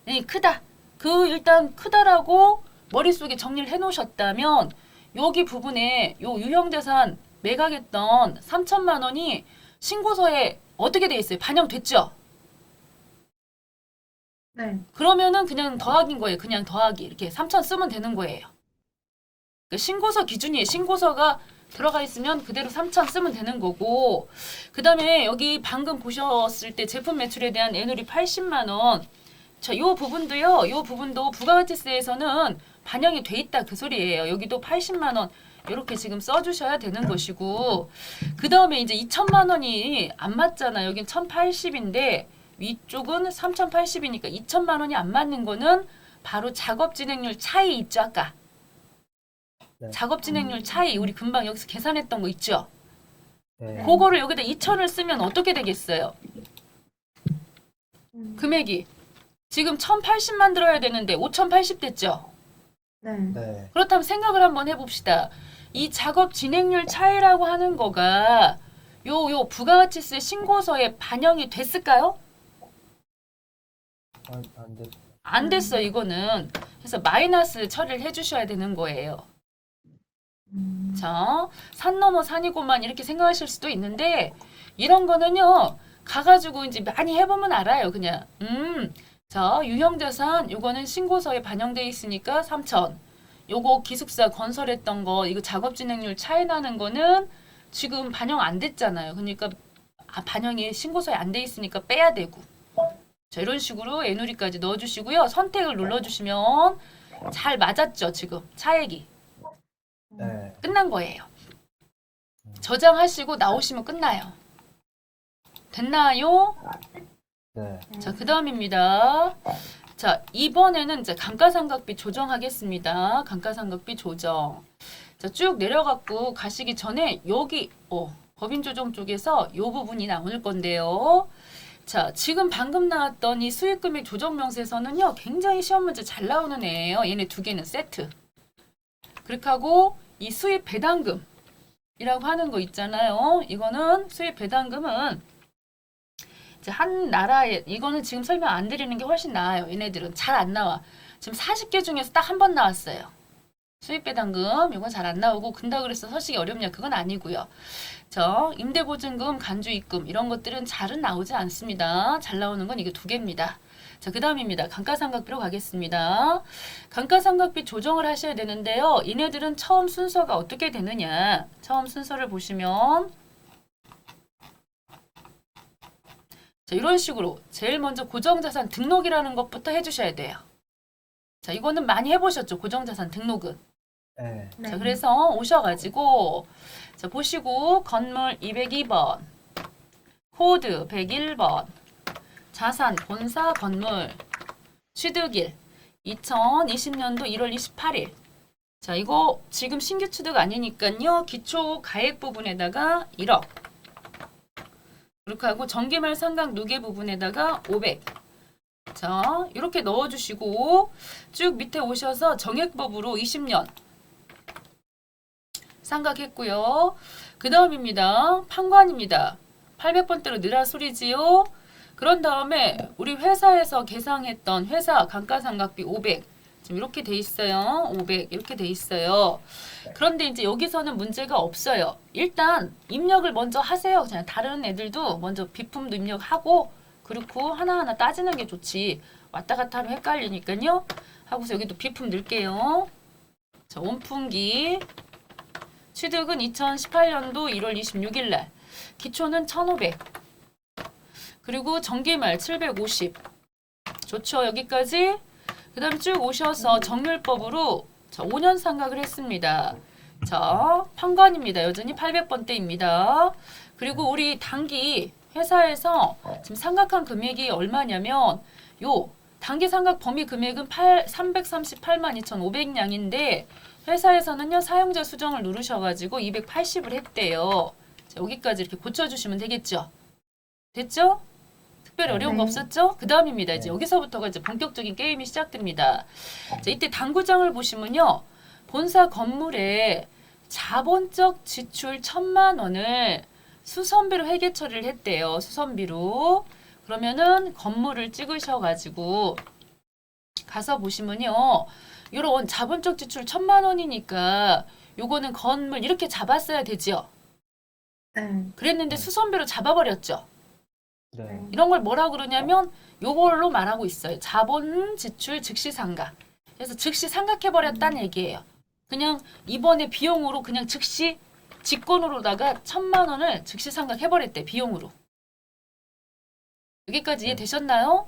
네, 크다. 그 일단 크다라고 머릿속에 정리를 해 놓으셨다면 여기 부분에 요 유형자산 매각했던 3천만 원이 신고서에 어떻게 돼 있어요? 반영됐죠? 네. 그러면은 그냥 더하기인 거예요. 그냥 더하기. 이렇게 3천 쓰면 되는 거예요. 그러니까 신고서 기준이에요. 신고서가 들어가 있으면 그대로 3천 쓰면 되는 거고 그 다음에 여기 방금 보셨을 때 제품 매출에 대한 애누리 80만 원 자, 요 부분도요. 요 부분도 부가가치세에서는 반영이 돼 있다 그 소리예요. 여기도 80만 원 이렇게 지금 써주셔야 되는 것이고 그 다음에 이제 2천만 원이 안 맞잖아. 여긴 1,080인데 위쪽은 3,080이니까 2천만 원이 안 맞는 거는 바로 작업 진행률 차이 있죠 아까. 네. 작업 진행률 차이 우리 금방 여기서 계산했던 거 있죠. 네. 그거를 여기다 2천을 쓰면 어떻게 되겠어요? 금액이 지금 1,080만 들어야 되는데 5,080 됐죠. 네. 네. 그렇다면 생각을 한번 해봅시다. 이 작업 진행률 차이라고 하는 거가 요 부가가치세 신고서에 반영이 됐을까요? 안 됐어요. 안 됐어 이거는. 그래서 마이너스 처리를 해주셔야 되는 거예요. 자, 산 넘어 산이고만 이렇게 생각하실 수도 있는데 이런 거는요 가가지고 이제 많이 해보면 알아요. 그냥 자 유형자산 요거는 신고서에 반영돼 있으니까 3천. 요거 기숙사 건설했던 거 이거 작업 진행률 차이 나는 거는 지금 반영 안 됐잖아요. 그러니까 반영이 신고서에 안 돼 있으니까 빼야 되고. 자 이런 식으로 애누리까지 넣어주시고요. 선택을 눌러주시면 잘 맞았죠 지금 차액이. 네. 끝난 거예요. 저장하시고 나오시면 끝나요. 됐나요? 네. 자, 그 다음입니다. 자, 이번에는 이제 감가상각비 조정하겠습니다. 감가상각비 조정. 자, 쭉 내려갖고 가시기 전에 여기, 법인조정 쪽에서 이 부분이 나올 건데요. 자, 지금 방금 나왔던 이 수익금액 조정명세서는요, 굉장히 시험 문제 잘 나오는 애예요. 얘네 두 개는 세트. 그렇게 하고, 이 수입 배당금이라고 하는 거 있잖아요. 이거는 수입 배당금은 이제 한 나라에 이거는 지금 설명 안 드리는 게 훨씬 나아요. 얘네들은 잘 안 나와. 지금 40개 중에서 딱 한 번 나왔어요. 수입 배당금 이건 잘 안 나오고 근다 그래서 서식이 어렵냐 그건 아니고요. 임대보증금, 간주입금 이런 것들은 잘은 나오지 않습니다. 잘 나오는 건 이게 두 개입니다. 자, 그 다음입니다. 감가상각비로 가겠습니다. 감가상각비 조정을 하셔야 되는데요. 얘네들은 처음 순서가 어떻게 되느냐. 처음 순서를 보시면 자, 이런 식으로 제일 먼저 고정자산 등록이라는 것부터 해주셔야 돼요. 자, 이거는 많이 해보셨죠? 고정자산 등록은. 네. 네. 자, 그래서 오셔가지고 자, 보시고 건물 202번, 코드 101번, 자산 본사 건물 취득일 2020년도 1월 28일. 자, 이거 지금 신규 취득 아니니까요. 기초 가액 부분에다가 1억. 그렇게 하고 정기말 상각 누계 부분에다가 500. 자, 이렇게 넣어주시고 쭉 밑에 오셔서 정액법으로 20년 상각했고요. 그 다음입니다. 판관입니다. 800번대로 늘할 소리지요. 그런 다음에 우리 회사에서 계상했던 회사 감가상각비 500 지금 이렇게 돼 있어요. 500 이렇게 돼 있어요. 그런데 이제 여기서는 문제가 없어요. 일단 입력을 먼저 하세요. 그냥 다른 애들도 먼저 비품도 입력하고 그렇고 하나하나 따지는 게 좋지. 왔다 갔다 하면 헷갈리니까요. 하고서 여기도 비품 넣을게요. 자, 온풍기. 취득은 2018년도 1월 26일 날. 기초는 1500. 그리고 전기말 750. 좋죠. 여기까지. 그 다음 쭉 오셔서 정률법으로 자, 5년 상각을 했습니다. 자, 판관입니다. 여전히 800번대입니다. 그리고 우리 단기 회사에서 지금 상각한 금액이 얼마냐면 요 단기 상각 범위 금액은 338만 2,500량인데 회사에서는요 사용자 수정을 누르셔가지고 280을 했대요. 자, 여기까지 이렇게 고쳐주시면 되겠죠. 됐죠? 특별히 어려운 거 없었죠? 그 다음입니다. 이제 여기서부터가 이제 본격적인 게임이 시작됩니다. 자, 이때 당구장을 보시면요. 본사 건물에 자본적 지출 1,000만 원을 수선비로 회계 처리를 했대요. 수선비로. 그러면은 건물을 찍으셔가지고 가서 보시면요. 요런 자본적 지출 1,000만 원이니까 요거는 건물 이렇게 잡았어야 되죠. 그랬는데 수선비로 잡아버렸죠. 네. 이런 걸 뭐라 그러냐면 요걸로 말하고 있어요. 자본 지출 즉시 상각. 그래서 즉시 상각해버렸다는 얘기예요. 그냥 이번에 비용으로 그냥 즉시 직권으로다가 1,000만 원을 즉시 상각해버렸대. 비용으로. 여기까지 이해되셨나요?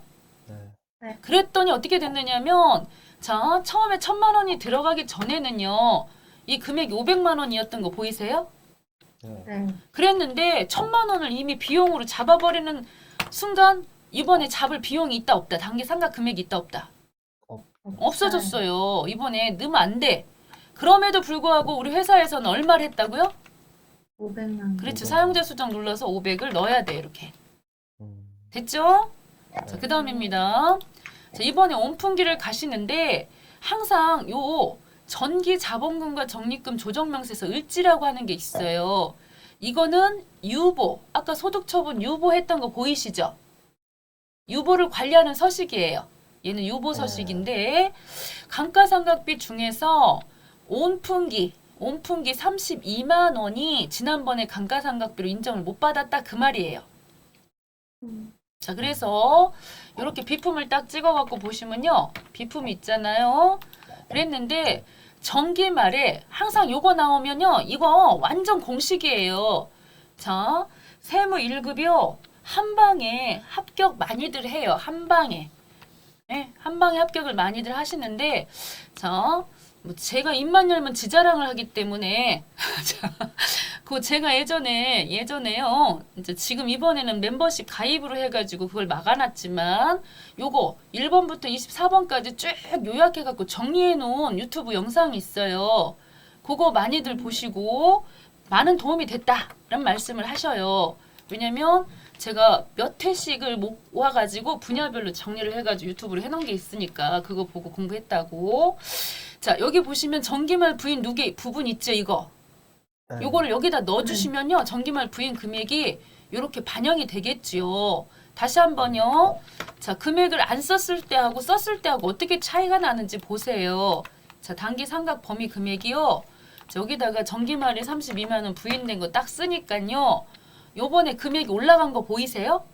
네. 그랬더니 어떻게 됐느냐면 자 처음에 1,000만 원이 들어가기 전에는요. 이 금액이 500만 원이었던 거 보이세요? 네. 그랬는데 1,000만 원을 이미 비용으로 잡아버리는 순간 이번에 잡을 비용이 있다 없다. 단기 상각 금액이 있다 없다. 없어졌어요. 이번에 넣으면 안 돼. 그럼에도 불구하고 우리 회사에서는 얼마를 했다고요? 500만. 그렇죠. 500만. 사용자 수정 눌러서 500을 넣어야 돼. 이렇게. 음. 됐죠? 자, 그 다음입니다. 자, 이번에 온풍기를 가시는데 항상 요 전기 자본금과 적립금 조정명세서 을지라고 하는 게 있어요. 이거는 유보, 아까 소득처분 유보했던 거 보이시죠? 유보를 관리하는 서식이에요. 얘는 유보 서식인데 감가상각비 중에서 온풍기 32만 원이 지난번에 감가상각비로 인정을 못 받았다 그 말이에요. 자, 그래서 이렇게 비품을 딱 찍어갖고 보시면요. 비품이 있잖아요. 그랬는데 전기말에 항상 요거 나오면요. 이거 완전 공식이에요. 자, 세무 1급이요. 한 방에 합격 많이들 해요. 한 방에. 네, 한 방에 합격을 많이들 하시는데 자, 뭐 제가 입만 열면 지자랑을 하기 때문에 자, 그 제가 예전에요. 이제 지금 이번에는 멤버십 가입으로 해가지고 그걸 막아놨지만 요거 1번부터 24번까지 쭉 요약해갖고 정리해놓은 유튜브 영상이 있어요. 그거 많이들 보시고 많은 도움이 됐다라는 말씀을 하셔요. 왜냐면 제가 몇 회씩을 모아가지고 분야별로 정리를 해가지고 유튜브로 해놓은 게 있으니까 그거 보고 공부했다고. 자, 여기 보시면 전기말 부인 누계 부분 있죠, 이거. 네. 요거를 여기다 넣어주시면요. 전기말 부인 금액이 이렇게 반영이 되겠지요. 다시 한번요. 자, 금액을 안 썼을 때하고 썼을 때하고 어떻게 차이가 나는지 보세요. 자, 단기 상각 범위 금액이요. 자, 여기다가 전기말에 32만 원 부인된 거 딱 쓰니까요. 요번에 금액이 올라간 거 보이세요?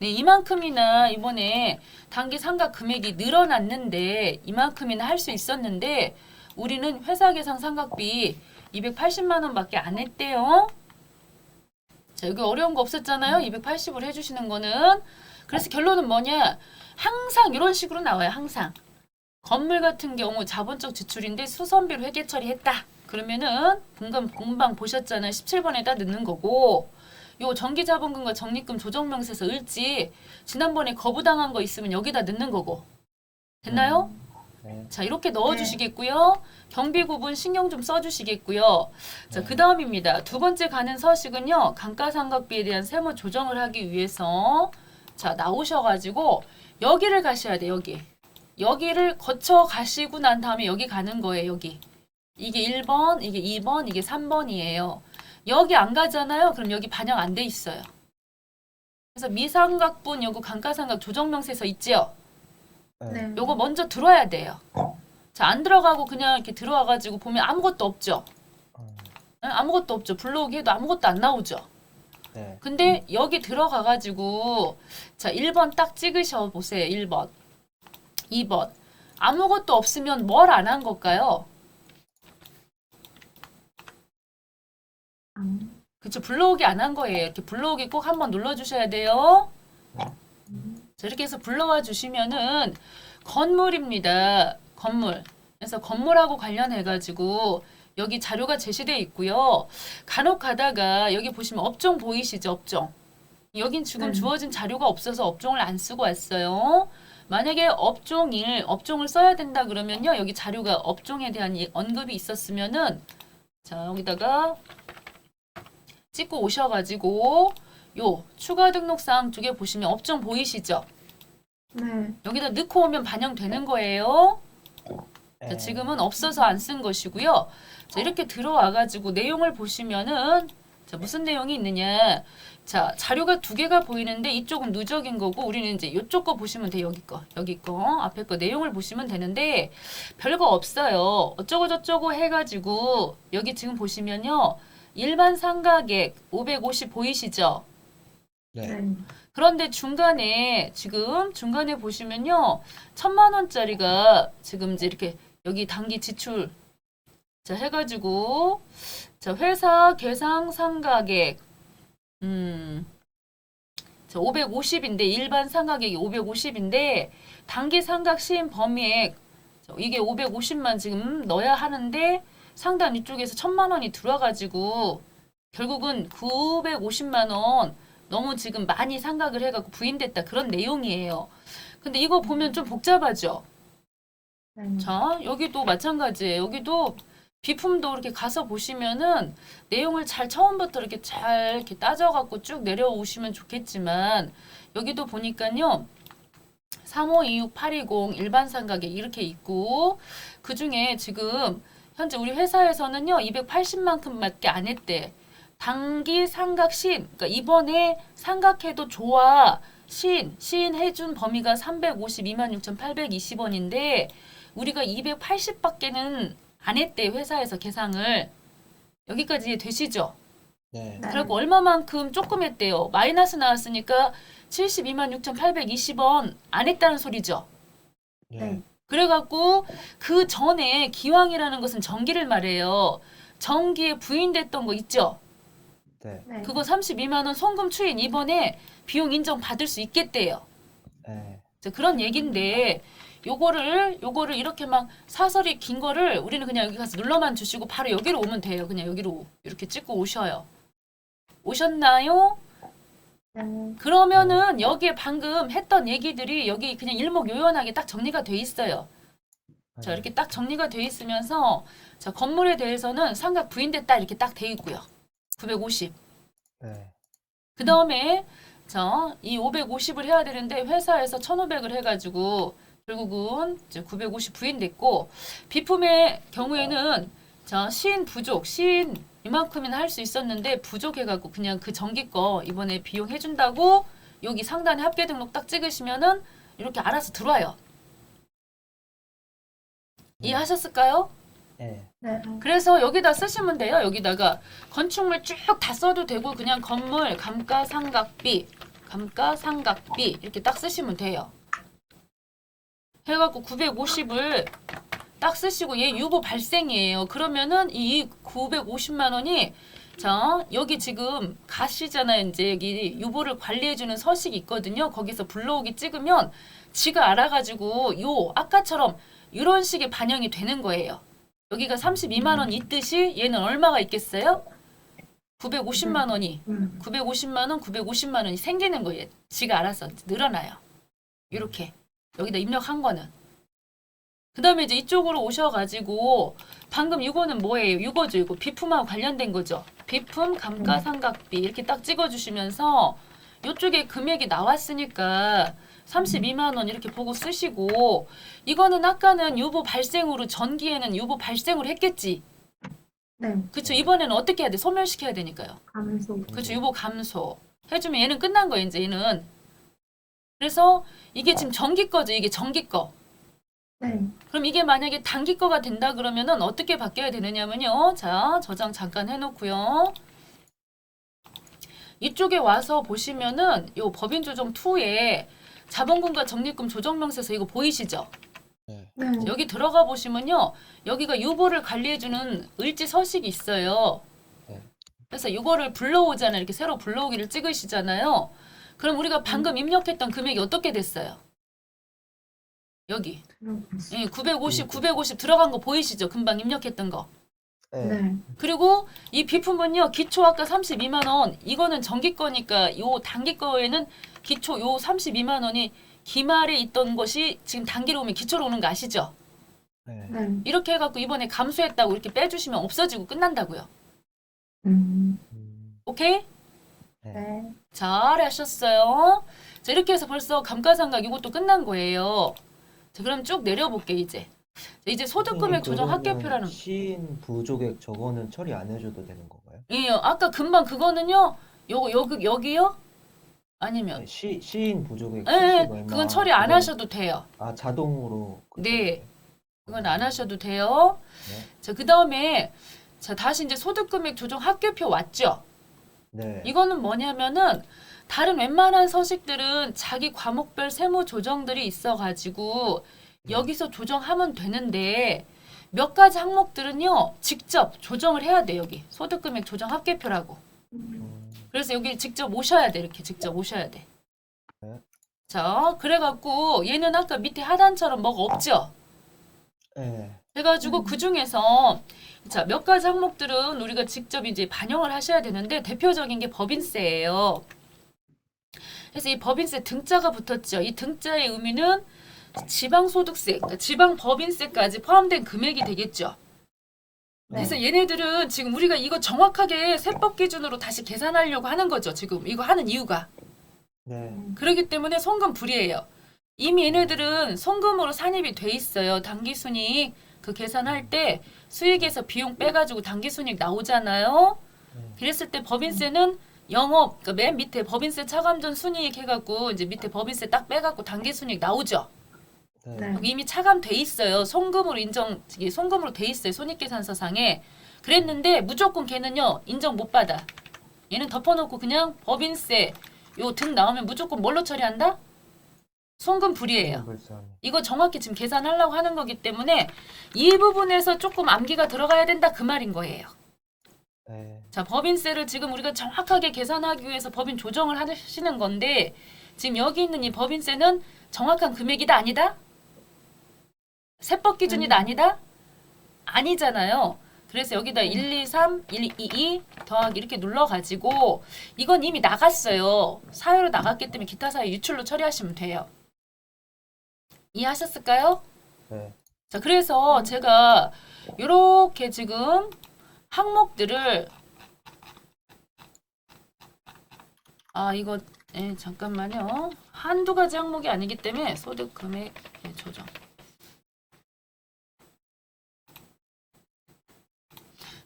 네, 이만큼이나 이번에 단기 상각 금액이 늘어났는데 이만큼이나 할 수 있었는데 우리는 회사 계상 상각비 280만 원밖에 안 했대요. 자, 여기 어려운 거 없었잖아요. 280을 해주시는 거는. 그래서 결론은 뭐냐? 항상 이런 식으로 나와요. 항상. 건물 같은 경우 자본적 지출인데 수선비로 회계 처리했다. 그러면은 공방 보셨잖아요. 17번에다 넣는 거고 요 전기자본금과 적립금 조정명세서 을지 지난번에 거부당한 거 있으면 여기다 넣는 거고 됐나요? 네. 자, 이렇게 넣어주시겠고요. 경비 구분 신경 좀 써주시겠고요. 자, 그 다음입니다. 두 번째 가는 서식은요. 감가상각비에 대한 세무 조정을 하기 위해서 자, 나오셔가지고 여기를 가셔야 돼. 여기를 거쳐 가시고 난 다음에 여기 가는 거예요. 여기. 이게 1번, 이게 2번, 이게 3번이에요. 여기 안 가잖아요. 그럼 여기 반영 안 돼 있어요. 그래서 미상각분 요거 감가상각 조정명세서 있지요? 네. 요거 먼저 들어야 돼요. 자, 안 들어가고 그냥 이렇게 들어와가지고 보면 아무것도 없죠? 음. 응? 아무것도 없죠. 블로그 해도 아무것도 안 나오죠? 네. 근데 여기 들어가가지고 자 1번 딱 찍으셔 보세요. 1번, 2번 아무것도 없으면 뭘 안 한 걸까요? 그쵸, 불러오기 안 한 거예요. 이렇게 불러오기 꼭 한번 눌러주셔야 돼요. 자, 이렇게 해서 불러와 주시면은 건물입니다. 건물. 그래서 건물하고 관련해가지고 여기 자료가 제시되어 있고요. 간혹 가다가 여기 보시면 업종 보이시죠? 업종. 여긴 지금 주어진 자료가 없어서 업종을 안 쓰고 왔어요. 만약에 업종을 써야 된다 그러면요. 여기 자료가 업종에 대한 언급이 있었으면은 자, 여기다가 찍고 오셔가지고 요 추가 등록사항 쪽에 보시면 업종 보이시죠? 네. 여기다 넣고 오면 반영되는 거예요. 자, 네. 지금은 없어서 안 쓴 것이고요. 자, 이렇게 들어와가지고 내용을 보시면은 자, 무슨 내용이 있느냐. 자, 자료가 두 개가 보이는데 이쪽은 누적인 거고 우리는 이제 이쪽 거 보시면 돼요. 여기 거, 앞에 거 내용을 보시면 되는데 별거 없어요. 어쩌고 저쩌고 해가지고 여기 지금 보시면요. 일반 상가객 550 보이시죠? 네. 네. 그런데 중간에 보시면요. 1,000만 원짜리가 지금 이제 이렇게 여기 단기 지출 자 해가지고 자 회사 계상 상가객 자 550인데 일반 상가객이 550인데 단기 상각 시인 범위액 자, 이게 550만 지금 넣어야 하는데 상단 이쪽에서 1,000만 원이 들어가지고 결국은 950만 원 너무 지금 많이 상각을 해갖고 부인됐다 그런 내용이에요. 근데 이거 보면 좀 복잡하죠? 네. 자, 여기도 마찬가지예요. 여기도 비품도 이렇게 가서 보시면은 내용을 잘 처음부터 이렇게 잘 이렇게 따져갖고 쭉 내려오시면 좋겠지만 여기도 보니까요. 3526, 820 일반 상가객 이렇게 있고 그 중에 지금 현재 우리 회사에서는요 280만큼밖에 안 했대. 단기 상각 시인, 그러니까 이번에 상각해도 좋아 시인 해준 범위가 352만 6,820원인데 우리가 280밖에는 안 했대 회사에서 계상을. 여기까지 이해되시죠? 네. 네. 그리고 얼마만큼 조금 했대요. 마이너스 나왔으니까 72만 6,820원 안 했다는 소리죠. 네. 그래갖고 그 전에 기왕이라는 것은 정기를 말해요. 정기에 부인됐던 거 있죠? 네. 네. 그거 32만 원 송금 추인 이번에 비용 인정 받을 수 있겠대요. 네. 자, 그런 얘긴데 요거를 이렇게 막 사설이 긴 거를 우리는 그냥 여기 가서 눌러만 주시고 바로 여기로 오면 돼요. 그냥 여기로 이렇게 찍고 오셔요. 오셨나요? 네. 그러면은 여기에 방금 했던 얘기들이 여기 그냥 일목요연하게 딱 정리가 돼 있어요. 자, 이렇게 딱 정리가 돼 있으면서 자, 건물에 대해서는 상각 부인됐다 이렇게 딱 돼 있고요. 950. 네. 그 다음에 자, 이 550을 해야 되는데 회사에서 1,500을 해가지고 결국은 이제 950 부인됐고 비품의 경우에는 자, 시인 부족, 시인 이만큼이나 할 수 있었는데 부족해갖고 그냥 그 정기 거 이번에 비용 해준다고 여기 상단에 합계 등록 딱 찍으시면은 이렇게 알아서 들어와요. 이해하셨을까요? 네. 네. 그래서 여기다 쓰시면 돼요. 여기다가 건축물 쭉 다 써도 되고 그냥 건물 감가상각비 이렇게 딱 쓰시면 돼요. 해갖고 950을 딱 쓰시고 얘 유보 발생이에요. 그러면은 이 950만 원이 자 여기 지금 가시잖아요. 이제 여기 유보를 관리해주는 서식이 있거든요. 거기서 불러오기 찍으면 지가 알아가지고 요 아까처럼 이런 식의 반영이 되는 거예요. 여기가 32만 원 있듯이 얘는 얼마가 있겠어요? 950만 원이 950만 원이 생기는 거예요. 지가 알아서 늘어나요. 이렇게 여기다 입력한 거는. 그 다음에 이제 이쪽으로 오셔가지고 방금 이거는 뭐예요? 이거죠. 이거 비품하고 관련된 거죠. 비품 감가상각비 이렇게 딱 찍어주시면서 이쪽에 금액이 나왔으니까 32만 원 이렇게 보고 쓰시고 이거는 아까는 유보 발생으로 전기에는 유보 발생으로 했겠지. 네. 그쵸? 이번에는 어떻게 해야 돼? 소멸시켜야 되니까요. 감소. 그쵸? 유보 감소 해주면 얘는 끝난 거예요. 이제 얘는. 그래서 이게 지금 전기 거죠. 이게 전기 거. 네. 그럼 이게 만약에 단기 거가 된다 그러면은 어떻게 바뀌어야 되느냐면요. 자, 저장 잠깐 해놓고요. 이쪽에 와서 보시면은 요 법인조정 2에 자본금과 적립금 조정명세서 이거 보이시죠? 네. 네. 여기 들어가 보시면요. 여기가 유보를 관리해주는 을지 서식이 있어요. 네. 그래서 이거를 불러오잖아요. 이렇게 새로 불러오기를 찍으시잖아요. 그럼 우리가 방금 입력했던 금액이 어떻게 됐어요? 여기. 들어봤어요. 예, 950 들어간 거 보이시죠? 금방 입력했던 거. 네. 네. 그리고 이 비품은요. 기초 아까 32만 원. 이거는 정기 거니까 요 단기 거에는 기초 요 32만 원이 기말에 있던 것이 지금 단기로 오면 기초로 오는 거 아시죠? 네. 네. 이렇게 해갖고 이번에 감수했다고 이렇게 빼주시면 없어지고 끝난다고요. 음. 오케이? 네. 네. 잘하셨어요. 자, 이렇게 해서 벌써 감가상각 이것도 끝난 거예요. 자, 그럼 쭉 내려볼게 이제. 자, 이제 소득금액 조정 합계표라는 시인 부족액 저거는 처리 안 해줘도 되는 건가요? 예, 아까 금방 그거는요. 여기요? 아니면 네, 시인 부족액 예, 70 예, 얼마 그건 처리 안 그건- 하셔도 돼요. 아 자동으로 네. 그건 안 하셔도 돼요. 네. 자, 그다음에 자, 다시 이제 소득금액 조정 합계표 왔죠? 네. 이거는 뭐냐면은 다른 웬만한 서식들은 자기 과목별 세무 조정들이 있어가지고 여기서 조정하면 되는데 몇 가지 항목들은요 직접 조정을 해야 돼 여기 소득금액 조정 합계표라고. 그래서 여기 직접 오셔야 돼 이렇게 직접 오셔야 돼. 네. 자 그래갖고 얘는 아까 밑에 하단처럼 뭐가 없죠? 네. 해가지고 그 중에서 자 몇 가지 항목들은 우리가 직접 이제 반영을 하셔야 되는데 대표적인 게 법인세예요. 그래서 이 법인세 등자가 붙었죠. 이 등자의 의미는 지방소득세, 그러니까 지방법인세까지 포함된 금액이 되겠죠. 그래서 얘네들은 지금 우리가 이거 정확하게 세법 기준으로 다시 계산하려고 하는 거죠. 지금 이거 하는 이유가. 네. 그렇기 때문에 송금 불이에요. 이미 얘네들은 송금으로 산입이 돼 있어요. 당기순이익 그 계산할 때 수익에서 비용 빼가지고 당기순이익 나오잖아요. 그랬을 때 법인세는 영업, 그러니까 맨 밑에 법인세 차감 전 순이익 해갖고 이제 밑에 법인세 딱 빼갖고 당기순이익 나오죠. 네. 네. 이미 차감돼 있어요. 송금으로 이게 송금으로 돼 있어요. 손익계산서상에. 그랬는데 무조건 걔는요 인정 못 받아. 얘는 덮어놓고 그냥 법인세 요 등 나오면 무조건 뭘로 처리한다? 송금 불이에요. 불쌍해. 이거 정확히 지금 계산하려고 하는 거기 때문에 이 부분에서 조금 암기가 들어가야 된다 그 말인 거예요. 네. 자, 법인세를 지금 우리가 정확하게 계산하기 위해서 법인 조정을 하시는 건데 지금 여기 있는 이 법인세는 정확한 금액이다 아니다? 세법 기준이다 아니다? 아니잖아요. 그래서 여기다 123, 122 더하기 이렇게 눌러가지고 이건 이미 나갔어요. 사유로 나갔기 때문에 기타 사유 유출로 처리하시면 돼요. 이해하셨을까요? 네. 자, 그래서 제가 이렇게 지금 항목들을 이거 잠깐만요. 한두 가지 항목이 아니기 때문에 소득 금액 조정.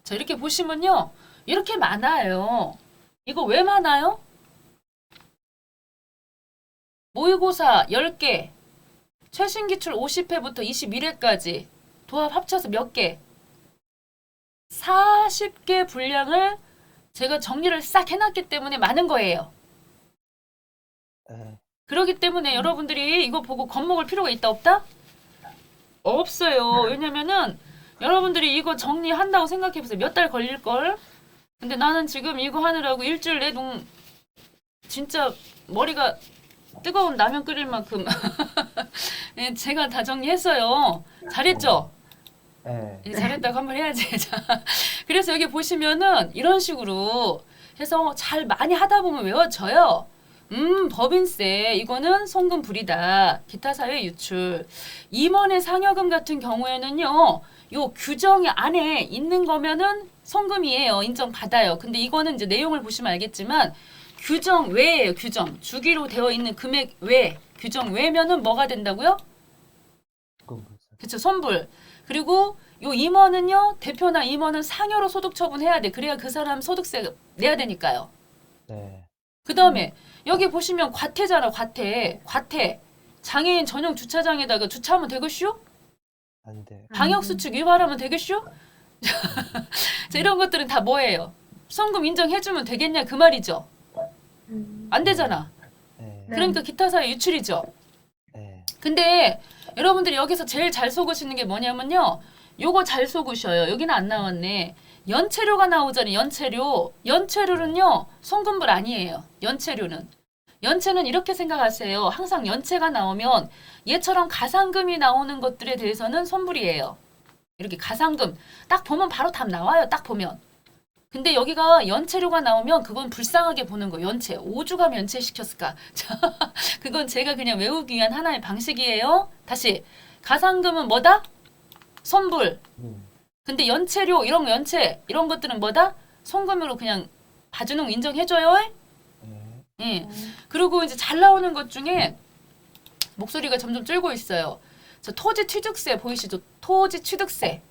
자, 이렇게 보시면요. 이렇게 많아요. 이거 왜 많아요? 모의고사 10개, 최신 기출 50회부터 21회까지 도합 합쳐서 몇 개? 40개 분량을 제가 정리를 싹 해놨기 때문에 많은 거예요. 네. 그렇기 때문에 여러분들이 이거 보고 겁먹을 필요가 있다 없다? 없어요. 왜냐면은 여러분들이 이거 정리한다고 생각해보세요. 몇 달 걸릴걸? 근데 나는 지금 이거 하느라고 일주일 내동 진짜 머리가 뜨거운 라면 끓일 만큼 예, 제가 다 정리했어요. 잘했죠? 네. 잘했다고 한번 해야지. 자, 그래서 여기 보시면은 이런 식으로 해서 잘 많이 하다 보면 외워져요. 법인세 이거는 송금 불이다. 기타 사회 유출. 임원의 상여금 같은 경우에는요. 요 규정 안에 있는 거면은 송금이에요. 인정받아요. 근데 이거는 이제 내용을 보시면 알겠지만 규정 외예요. 규정. 주기로 되어 있는 금액 외. 규정 외면은 뭐가 된다고요? 그쵸. 손불. 그리고 요 임원은요. 대표나 임원은 상여로 소득 처분해야 돼. 그래야 그 사람 소득세 내야 되니까요. 네. 그 다음에 여기 보시면 과태잖아. 과태. 과태. 장애인 전용 주차장에다가 주차하면 되겠슈? 안 돼. 방역수칙 위반하면 되겠슈? 자, 이런 것들은 다 뭐예요? 송금 인정해주면 되겠냐 그 말이죠. 안 되잖아. 네. 그러니까 기타사의 유출이죠. 네. 근데 여러분들이 여기서 제일 잘 속으시는 게 뭐냐면요. 요거 잘 속으셔요. 여기는 안 나왔네. 연체료가 나오잖아요. 연체료. 연체료는요. 송금불 아니에요. 연체료는. 연체는 이렇게 생각하세요. 항상 연체가 나오면 얘처럼 가상금이 나오는 것들에 대해서는 손불이에요. 이렇게 가상금. 딱 보면 바로 답 나와요. 딱 보면. 근데 여기가 연체료가 나오면 그건 불쌍하게 보는 거예요. 연체. 오죽하면 연체시켰을까. 자, 그건 제가 그냥 외우기 위한 하나의 방식이에요. 다시. 가상금은 뭐다? 손불. 근데 연체료 이런 거 연체 이런 것들은 뭐다? 송금으로 그냥 봐주는 거 인정해줘요. 네. 예. 그리고 이제 잘 나오는 것 중에 목소리가 점점 줄고 있어요. 저 토지 취득세 보이시죠? 토지 취득세.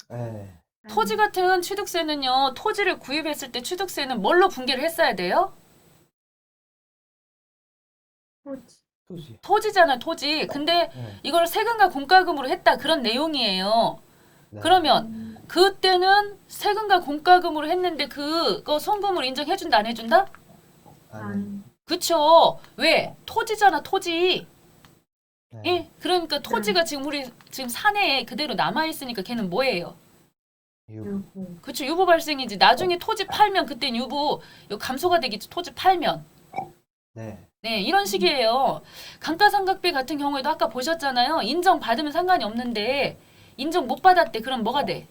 네. 토지 같은 취득세는요. 토지를 구입했을 때 취득세는 뭘로 분개를 했어야 돼요? 토지. 토지잖아, 토지. 근데 네. 이걸 세금과 공과금으로 했다. 그런 내용이에요. 네. 그러면 그때는 세금과 공과금으로 했는데 그거 송금으로 인정해준다, 안 해준다? 아니. 그쵸. 왜? 토지잖아, 토지. 네. 예? 그러니까 토지가 지금 우리 지금 산에 그대로 남아있으니까 걔는 뭐예요? 그쵸, 유보 발생이지. 나중에 토지 팔면 그땐 유보 이거 감소가 되겠지. 토지 팔면. 네. 네, 이런 식이에요. 감가상각비 같은 경우에도 아까 보셨잖아요. 인정받으면 상관이 없는데 인정 못 받았대. 그럼 뭐가 돼?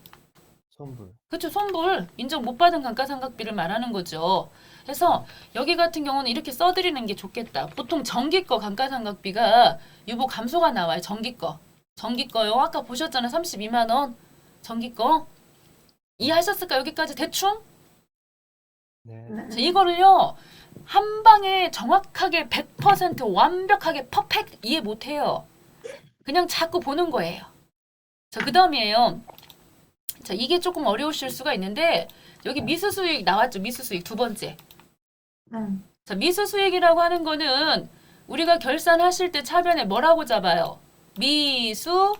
손불. 그쵸, 손불. 인정 못 받은 감가상각비를 말하는 거죠. 그래서 여기 같은 경우는 이렇게 써드리는 게 좋겠다. 보통 정기거 감가상각비가 유보 감소가 나와요. 정기거. 정기거요. 아까 보셨잖아요. 32만 원. 정기거. 이해하셨을까? 여기까지 대충? 네. 자, 이거를요. 한 방에 정확하게 100% 완벽하게 퍼펙트 이해 못해요. 그냥 자꾸 보는 거예요. 자, 그 다음이에요. 자, 이게 조금 어려우실 수가 있는데 여기 미수수익 나왔죠. 미수수익 두 번째. 자, 미수수익이라고 하는 거는 우리가 결산하실 때 차변에 뭐라고 잡아요? 미수수익.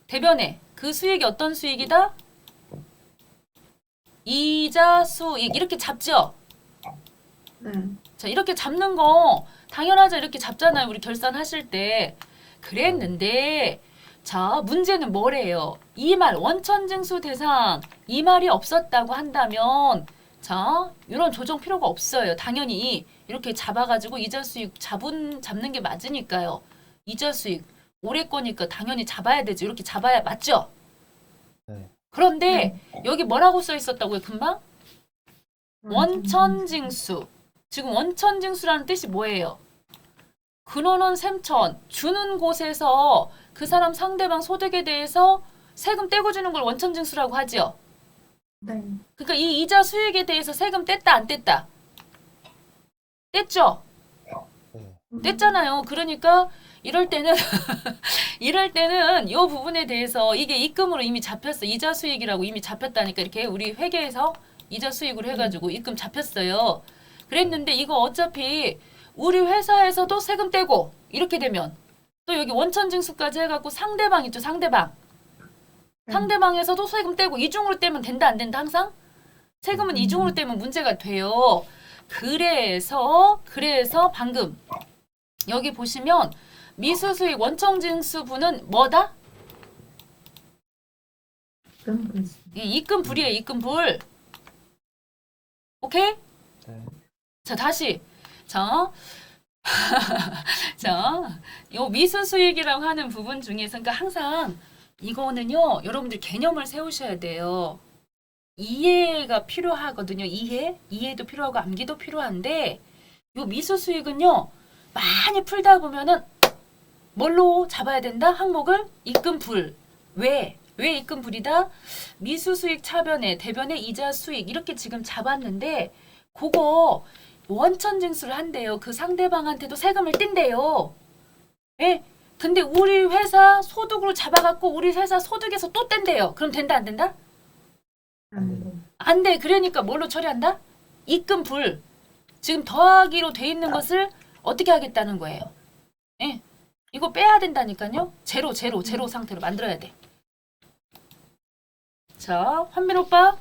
대변에 그 수익이 어떤 수익이다? 이자 수익 이렇게 잡죠. 자, 이렇게 잡는 거 당연하죠. 이렇게 잡잖아요. 우리 결산하실 때. 그랬는데 자, 문제는 뭐래요? 이 말 원천징수 대상 이 말이 없었다고 한다면 자, 이런 조정 필요가 없어요. 당연히 이렇게 잡아가지고 이자 수익 잡는 게 맞으니까요. 이자 수익 올해 거니까 당연히 잡아야 되죠. 이렇게 잡아야 맞죠? 네. 그런데 여기 뭐라고 써 있었다고요? 금방? 원천징수. 지금 원천징수라는 뜻이 뭐예요? 근원원 샘천 주는 곳에서 그 사람 상대방 소득에 대해서 세금 떼고 주는 걸 원천징수라고 하지요. 그러니까 이 이자 수익에 대해서 세금 뗐다 안 뗐다? 뗐죠? 네. 뗐잖아요. 그러니까 이럴 때는 이럴 때는 이 부분에 대해서 이게 입금으로 이미 잡혔어. 이자 수익이라고 이미 잡혔다니까 이렇게 우리 회계에서 이자 수익으로 해가지고 입금 잡혔어요. 그랬는데 이거 어차피 우리 회사에서도 세금 떼고 이렇게 되면 또 여기 원천징수까지 해갖고 상대방 있죠. 상대방. 상대방에서도 세금 떼고 이중으로 떼면 된다 안 된다 항상? 세금은 이중으로 떼면 문제가 돼요. 그래서 방금 여기 보시면 미수수익 원천징수분은 뭐다? 이 입금불이에요. 입금불. 오케이? 네. 자, 다시. 자, 자, 요 미수수익이라고 하는 부분 중에서 그러니까 항상 이거는요. 여러분들 개념을 세우셔야 돼요. 이해가 필요하거든요. 이해도 필요하고 암기도 필요한데 요 미수수익은요. 많이 풀다 보면은 뭘로 잡아야 된다? 항목을 입금불. 왜 입금불이다? 미수수익 차변에 대변에 이자 수익 이렇게 지금 잡았는데 그거 원천징수를 한대요. 그 상대방한테도 세금을 뗀대요. 예? 근데 우리 회사 소득으로 잡아갖고 우리 회사 소득에서 또 뗀대요. 그럼 된다 안 된다? 안 돼. 그러니까 뭘로 처리한다? 입금불. 지금 더하기로 돼 있는 것을 어떻게 하겠다는 거예요. 예? 이거 빼야 된다니까요. 제로 상태로 만들어야 돼. 자, 환민 오빠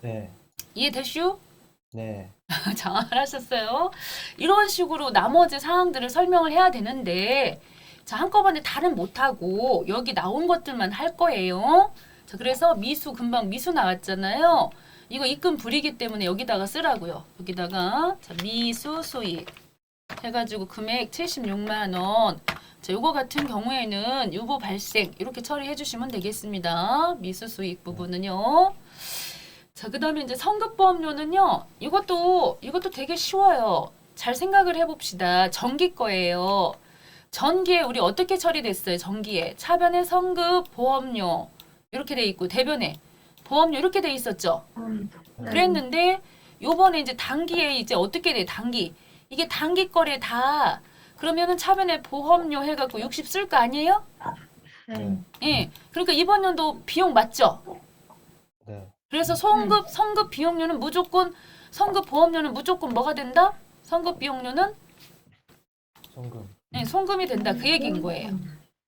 네. 이해되슈? 네. 잘하셨어요. 이런 식으로 나머지 사항들을 설명을 해야 되는데, 자, 한꺼번에 다는 못하고 여기 나온 것들만 할 거예요. 자, 그래서 미수, 금방 미수 나왔잖아요. 이거 입금 불이기 때문에 여기다가 쓰라고요. 여기다가 자, 미수 수익 해가지고 금액 76만 원. 자, 요거 같은 경우에는 유보 발생 이렇게 처리해 주시면 되겠습니다. 미수 수익 부분은요. 자, 그다음에 이제 성급보험료는요. 이것도 되게 쉬워요. 잘 생각을 해봅시다. 전기 거예요. 전기에 우리 어떻게 처리됐어요? 전기에 차변에 성급 보험료 이렇게 돼 있고 대변에 보험료 이렇게 돼 있었죠. 네. 그랬는데 요번에 이제 단기에 이제 어떻게 돼? 단기 이게 단기 거래 다 그러면은 차변에 보험료 해갖고 60 쓸 거 아니에요? 네. 예. 그러니까 이번 연도 비용 맞죠? 네. 그래서 성급 비용료는 무조건 성급 보험료는 무조건 뭐가 된다? 성급 비용료는 송금. 네, 송금이 된다 그 얘기인 거예요.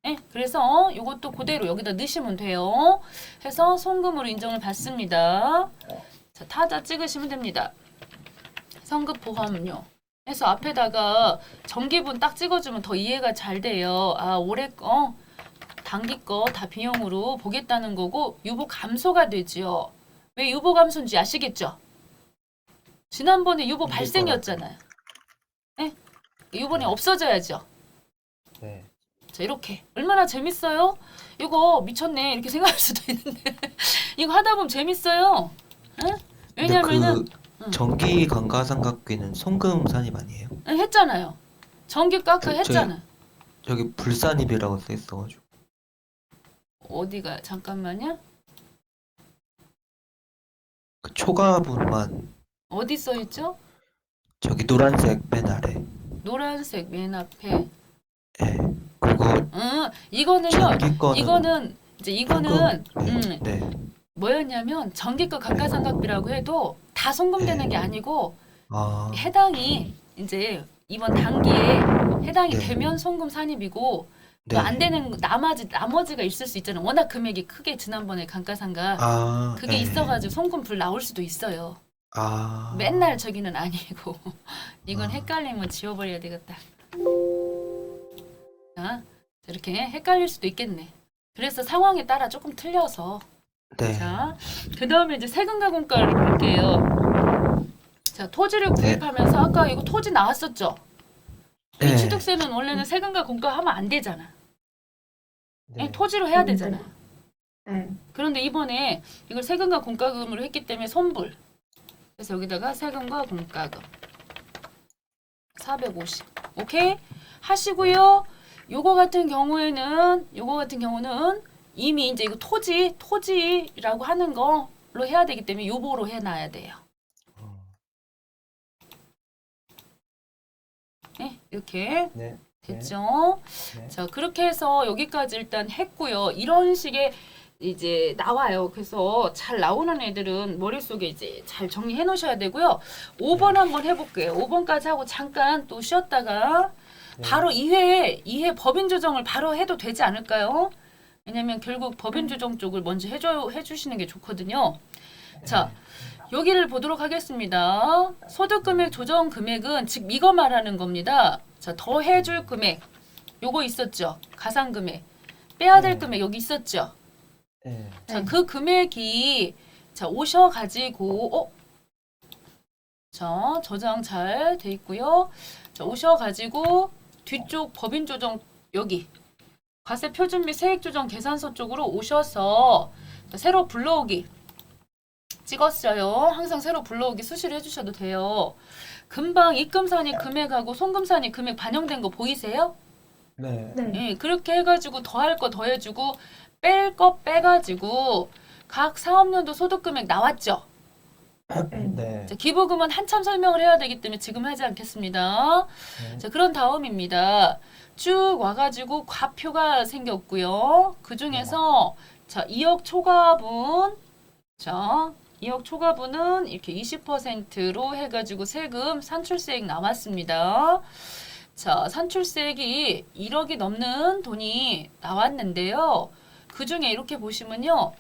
네, 그래서 이것도 그대로 여기다 넣으시면 돼요. 해서 송금으로 인정을 받습니다. 자, 타자 찍으시면 됩니다. 성급 보험료. 해서 앞에다가 정기분 딱 찍어주면 더 이해가 잘 돼요. 아, 올해 거, 단기 거 다 비용으로 보겠다는 거고 유보 감소가 되지요. 왜 유보 감소인지 아시겠죠? 지난번에 유보 발생이었잖아요. 네? 이번에 없어져야죠. 네. 자, 이렇게 얼마나 재밌어요? 이거 미쳤네 이렇게 생각할 수도 있는데 이거 하다 보면 재밌어요. 응? 왜냐면은 그 전기 감가상각비는 송금 산입 아니에요? 했잖아요. 전기 깎아 했잖아요. 저기 불산입이라고 써 있어가지고. 어디가 잠깐만요. 그 초과분만 어디 써 있죠? 저기 노란색 맨 아래. 노란색 맨 앞에. 예. 그리고 이거는요. 전기 거는 이거는 이제 이거는 송금. 네. 뭐였냐면 전기과 감가상각비라고 해도 다 송금되는 게 아니고 아. 해당이 이제 이번 단기에 해당이 네. 되면 송금 산입이고 네. 또 안 되는 나머지가 있을 수 있잖아요. 워낙 금액이 크게 지난번에 감가상각 아. 그게 네. 있어가지고 송금 불 나올 수도 있어요. 아. 맨날 저기는 아니고 이건 아. 헷갈리면 지워버려야 되겠다. 자, 이렇게 헷갈릴 수도 있겠네. 그래서 상황에 따라 조금 틀려서 네. 자, 그 다음에 이제 세금과 공과를 볼게요. 자, 토지를 구입하면서 아까 이거 토지 나왔었죠? 이 네. 취득세는 원래는 세금과 공과 하면 안 되잖아. 네. 토지로 해야 되잖아요. 네. 그런데 이번에 이걸 세금과 공과금으로 했기 때문에 손불. 그래서 여기다가 세금과 공과금 450. 오케이? 하시고요. 요거 같은 경우는 이미 이제 이거 토지라고 하는 걸로 해야 되기 때문에 요보로 해놔야 돼요. 네, 이렇게 네. 됐죠? 네. 자, 그렇게 해서 여기까지 일단 했고요. 이런 식의 이제 나와요. 그래서 잘 나오는 애들은 머릿속에 이제 잘 정리해 놓으셔야 되고요. 5번 한번 해볼게요. 5번까지 하고 잠깐 또 쉬었다가 네. 바로 2회 법인 조정을 바로 해도 되지 않을까요? 왜냐면 결국 법인 조정 쪽을 먼저 해주시는 게 좋거든요. 자, 여기를 보도록 하겠습니다. 소득금액 조정 금액은 즉 이거 말하는 겁니다. 자, 더 해줄 금액 요거 있었죠? 가상금액 빼야 될 네. 금액 여기 있었죠? 네. 자, 그 금액이 자 오셔가지고 자 저장 잘 돼 있고요. 자 오셔가지고 뒤쪽 법인 조정 여기 과세 표준 및 세액 조정 계산서 쪽으로 오셔서 자, 새로 불러오기 찍었어요. 항상 새로 불러오기 수시로 해주셔도 돼요. 금방 입금산입 금액하고 송금산입 금액 반영된 거 보이세요? 네. 네. 예, 그렇게 해가지고 더할 거 더해주고 뺄 거 빼가지고 각 사업연도 소득금액 나왔죠? 네. 자, 기부금은 한참 설명을 해야 되기 때문에 지금 하지 않겠습니다. 네. 자, 그런 다음입니다. 쭉 와가지고 과표가 생겼고요. 그 중에서 자 2억 초과분 자 2억 초과분은 이렇게 20%로 해가지고 세금 산출세액 나왔습니다. 자 산출세액이 1억이 넘는 돈이 나왔는데요. 그 중에 이렇게 보시면요.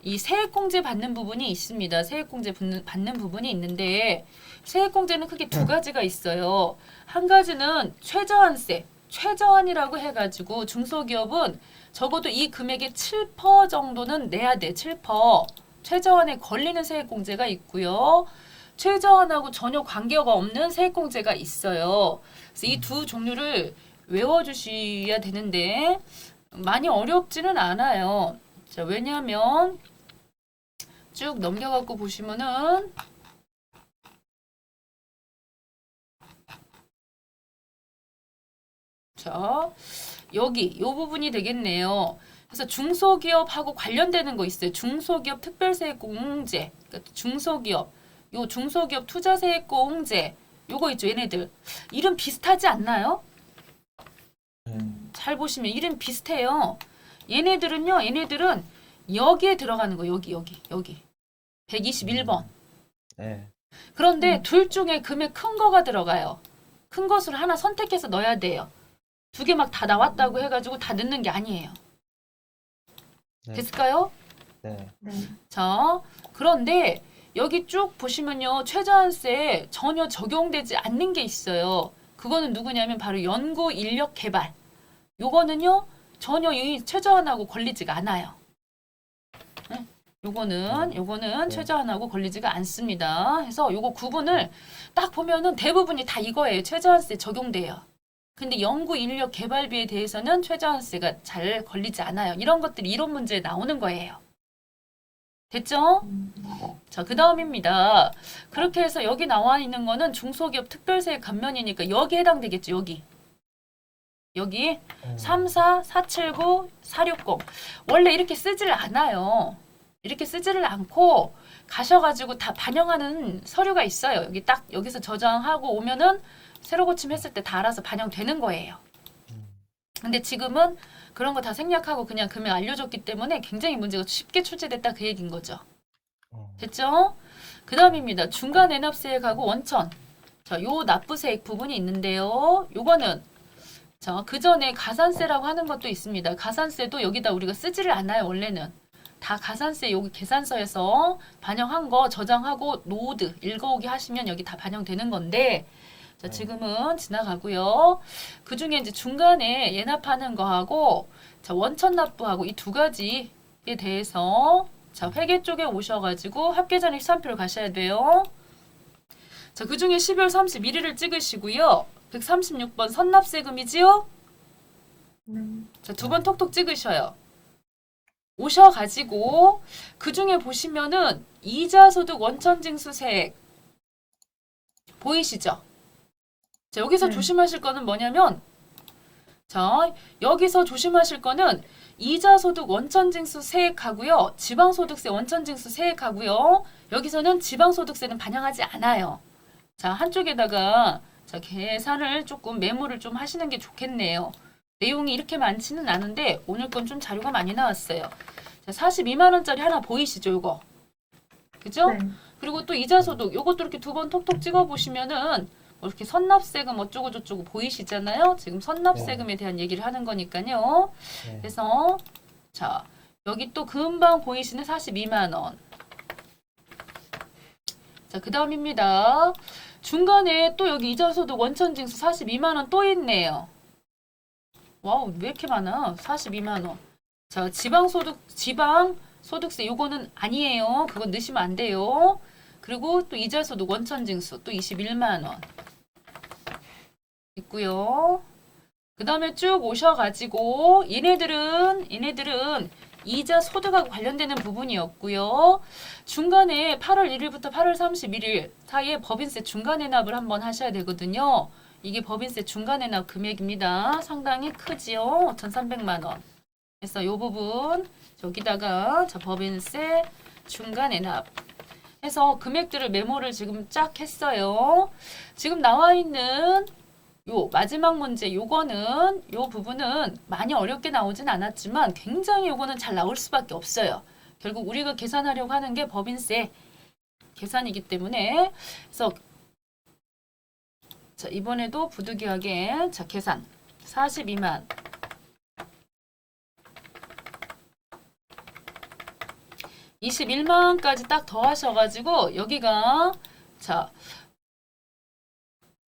이 세액공제 받는 부분이 있습니다. 세액공제 받는 부분이 있는데 세액공제는 크게 두 가지가 있어요. 한 가지는 최저한세, 최저한이라고 해가지고 중소기업은 적어도 이 금액의 7% 정도는 내야 돼. 7%. 최저한에 걸리는 세액공제가 있고요. 최저한하고 전혀 관계가 없는 세액공제가 있어요. 그래서 이 두 종류를 외워주셔야 되는데 많이 어렵지는 않아요. 자, 왜냐하면 쭉 넘겨갖고 보시면은 자, 여기 이 부분이 되겠네요. 그래서 중소기업하고 관련되는 거 있어요. 중소기업 특별세액공제, 그러니까 중소기업, 요 중소기업 투자세액공제, 요거 있죠. 얘네들 이름 비슷하지 않나요? 잘 보시면 이름 비슷해요. 얘네들은요, 얘네들은 여기에 들어가는 거, 여기 121번. 네. 그런데 둘 중에 금액 큰 거가 들어가요. 큰 것을 하나 선택해서 넣어야 돼요. 두 개 막 다 나왔다고 해가지고 다 넣는 게 아니에요. 네. 됐을까요? 네. 네. 자, 그런데 여기 쭉 보시면요. 최저한세에 전혀 적용되지 않는 게 있어요. 그거는 누구냐면 바로 연구 인력 개발. 요거는요. 전혀 이 최저한하고 걸리지가 않아요. 네? 요거는 네. 최저한하고 걸리지가 않습니다. 해서 요거 구분을 딱 보면은 대부분이 다 이거예요. 최저한세 적용돼요. 근데 연구 인력 개발비에 대해서는 최저한세가 잘 걸리지 않아요. 이런 것들이 이론 문제에 나오는 거예요. 됐죠? 자, 그 다음입니다. 그렇게 해서 여기 나와 있는 거는 중소기업 특별세액 감면이니까 여기에 해당되겠죠. 여기 34, 479, 460 원래 이렇게 쓰지를 않아요. 이렇게 쓰지를 않고 가셔가지고 다 반영하는 서류가 있어요. 여기 딱 여기서 저장하고 오면은 새로 고침했을 때 다 알아서 반영되는 거예요. 근데 지금은 그런 거 다 생략하고 그냥 금액 알려줬기 때문에 굉장히 문제가 쉽게 출제됐다 그 얘기인 거죠. 됐죠? 그 다음입니다. 중간 애납세액하고 원천. 자, 요 납부세액 부분이 있는데요. 요거는 자, 그 전에 가산세라고 하는 것도 있습니다. 가산세도 여기다 우리가 쓰지를 않아요. 원래는. 다 가산세 여기 계산서에서 반영한 거 저장하고 노드 읽어오기 하시면 여기 다 반영되는 건데 자, 지금은 지나가고요. 그 중에 이제 중간에 예납하는 거하고 자, 원천 납부하고 이 두 가지에 대해서 자, 회계 쪽에 오셔가지고 합계잔액 시산표를 가셔야 돼요. 자, 그 중에 12월 31일을 찍으시고요. 136번 선납세금이지요? 네. 자, 두 번 톡톡 찍으셔요. 오셔가지고 그 중에 보시면은 이자소득 원천징수세액 보이시죠? 자, 여기서 네. 조심하실 거는 뭐냐면 자, 여기서 조심하실 거는 이자소득 원천징수세액하고요. 지방소득세 원천징수세액하고요. 여기서는 지방소득세는 반영하지 않아요. 자, 한쪽에다가 자, 계산을 조금 메모를 좀 하시는 게 좋겠네요. 내용이 이렇게 많지는 않은데 오늘 건 좀 자료가 많이 나왔어요. 자, 42만 원짜리 하나 보이시죠, 요거? 그죠? 네. 그리고 또 이자소득 요것도 이렇게 두 번 톡톡 찍어 보시면은 뭐 이렇게 선납세금 어쩌고 저쩌고 보이시잖아요. 지금 선납세금에 대한 얘기를 하는 거니까요. 네. 그래서 자, 여기 또 금방 보이시는 42만 원. 자, 그 다음입니다. 중간에 또 여기 이자소득 원천징수 42만 원 또 있네요. 와우, 왜 이렇게 많아? 42만 원. 자, 지방소득세 요거는 아니에요. 그건 넣으시면 안 돼요. 그리고 또 이자소득 원천징수 또 21만 원 있고요. 그 다음에 쭉 오셔가지고 얘네들은 이자 소득하고 관련되는 부분이었고요. 중간에 8월 1일부터 8월 31일 사이에 법인세 중간해납을 한번 하셔야 되거든요. 이게 법인세 중간해납 금액입니다. 상당히 크지요. 5,300만 원. 그래서 이 부분 여기다가 자, 법인세 중간해납 해서 금액들을 메모를 지금 쫙 했어요. 지금 나와 있는 요 마지막 문제 요거는 요 부분은 많이 어렵게 나오진 않았지만 굉장히 요거는 잘 나올 수밖에 없어요. 결국 우리가 계산하려고 하는 게 법인세 계산이기 때문에 그래서 자, 이번에도 부득이하게 자, 계산 42만 21만원까지 딱 더하셔가지고 여기가 자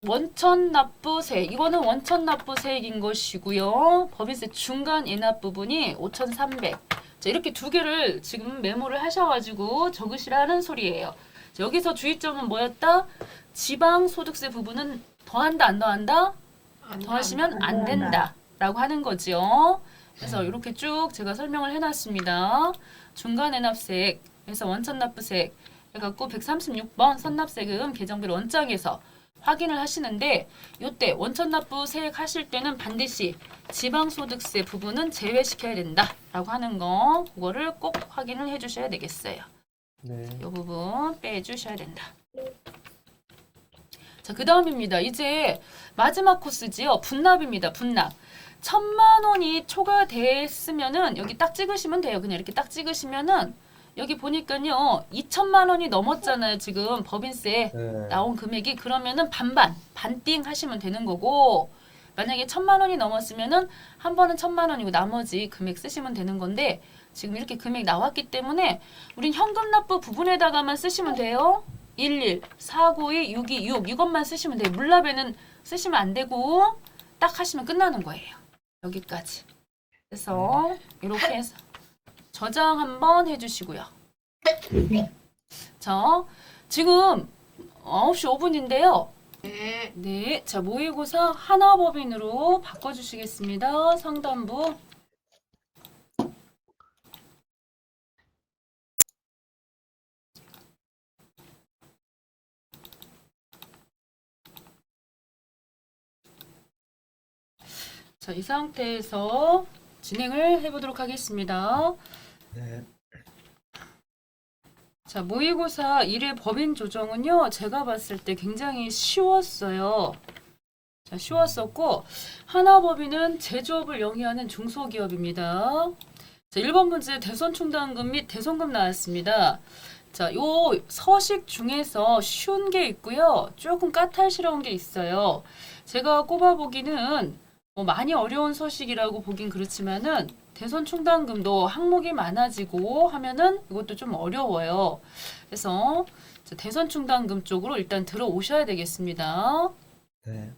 원천납부세액 이거는 원천납부세액인 것이고요. 법인세 중간 인합 부분이 5,300. 자, 이렇게 두 개를 지금 메모를 하셔가지고 적으시라는 소리예요. 자, 여기서 주의점은 뭐였다? 지방소득세 부분은 더한다 안 더한다? 더하시면 안 된다 라고 하는 거죠. 그래서 이렇게 쭉 제가 설명을 해놨습니다. 중간애납세액에서 원천납부세액 해갖고 136번 선납세금 개정비율 원장에서 확인을 하시는데 이때 원천납부세액 하실 때는 반드시 지방소득세 부분은 제외시켜야 된다 라고 하는 거 그거를 꼭 확인을 해주셔야 되겠어요. 네. 이 부분 빼주셔야 된다. 자, 그 다음입니다. 이제 마지막 코스지요. 분납입니다. 분납. 1,000만 원이 초과됐으면은 여기 딱 찍으시면 돼요. 그냥 이렇게 딱 찍으시면은 여기 보니까요. 2,000만 원이 넘었잖아요. 지금 법인세 네. 나온 금액이. 그러면은 반띵 하시면 되는 거고 만약에 1,000만 원이 넘었으면은 한 번은 1,000만 원이고 나머지 금액 쓰시면 되는 건데 지금 이렇게 금액 나왔기 때문에 우린 현금 납부 부분에다가만 쓰시면 돼요. 11, 492, 626 이것만 쓰시면 돼요. 물납에는 쓰시면 안 되고 딱 하시면 끝나는 거예요. 여기까지. 그래서 이렇게 해서 저장 한번 해주시고요. 자, 지금 9시 5분인데요. 네. 네, 자 모의고사 하나법인으로 바꿔주시겠습니다. 상단부. 자, 이 상태에서 진행을 해보도록 하겠습니다. 네. 자, 모의고사 1회 법인 조정은요, 제가 봤을 때 굉장히 쉬웠어요. 자, 쉬웠었고, 하나법인은 제조업을 영위하는 중소기업입니다. 자, 1번 문제 대손 충당금 및 대손금 나왔습니다. 자, 요 서식 중에서 쉬운 게 있고요. 조금 까탈스러운 게 있어요. 제가 꼽아보기는 뭐 많이 어려운 서식이라고 보긴 그렇지만은 대손 충당금도 항목이 많아지고 하면은 이것도 좀 어려워요. 그래서 자, 대손 충당금 쪽으로 일단 들어오셔야 되겠습니다. 네.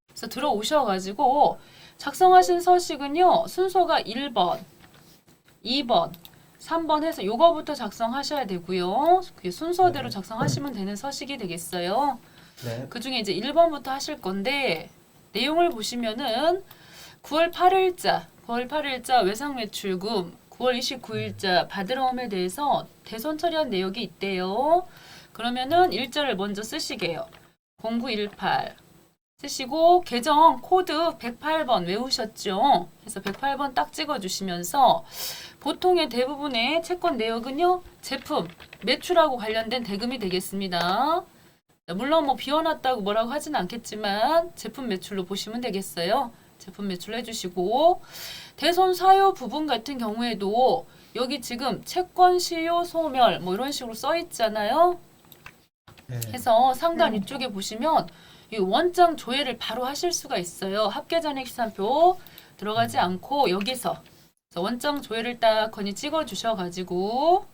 그래서 들어오셔가지고 작성하신 서식은요. 순서가 1번, 2번, 3번 해서 요거부터 작성하셔야 되고요. 그게 순서대로 네. 작성하시면 되는 서식이 되겠어요. 네. 그 중에 이제 1번부터 하실 건데 내용을 보시면은 9월 8일자 외상매출금 9월 29일자 받으러옴에 대해서 대손 처리한 내역이 있대요. 그러면은 일자를 먼저 쓰시게요. 0918 쓰시고 계정 코드 108번 외우셨죠? 그래서 108번 딱 찍어주시면서 보통의 대부분의 채권 내역은요. 제품, 매출하고 관련된 대금이 되겠습니다. 물론 뭐 비워놨다고 뭐라고 하진 않겠지만 제품 매출로 보시면 되겠어요. 제품 매출 해주시고 대손 사유 부분 같은 경우에도 여기 지금 채권 시효 소멸 뭐 이런 식으로 써 있잖아요. 네. 해서 상단 위쪽에 보시면 이 원장 조회를 바로 하실 수가 있어요. 합계잔액 시산표 들어가지 않고 여기서 원장 조회를 딱 건히 찍어 주셔가지고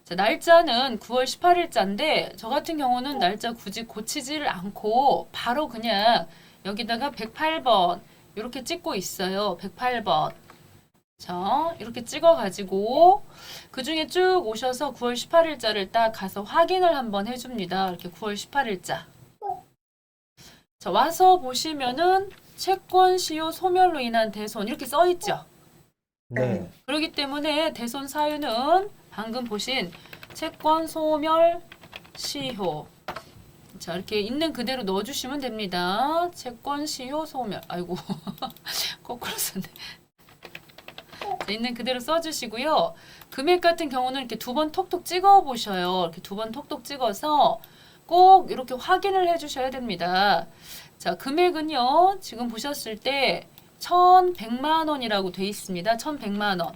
자, 날짜는 9월 18일자인데 저 같은 경우는 날짜 굳이 고치지를 않고 바로 그냥 여기다가 108번 이렇게 찍고 있어요. 108번. 자, 이렇게 찍어가지고 그 중에 쭉 오셔서 9월 18일자를 딱 가서 확인을 한번 해줍니다. 이렇게 9월 18일자. 자, 와서 보시면은 채권 시효 소멸로 인한 대손 이렇게 써 있죠. 네. 그렇기 때문에 대손 사유는 방금 보신 채권 소멸 시효. 자, 이렇게 있는 그대로 넣어주시면 됩니다. 채권 시효 소멸. 아이고, 거꾸로 썼네. 자, 있는 그대로 써주시고요. 금액 같은 경우는 이렇게 두 번 톡톡 찍어 보셔요. 이렇게 두 번 톡톡 찍어서 꼭 이렇게 확인을 해주셔야 됩니다. 자, 금액은요, 지금 보셨을 때 1,100만 원이라고 돼 있습니다. 1,100만 원.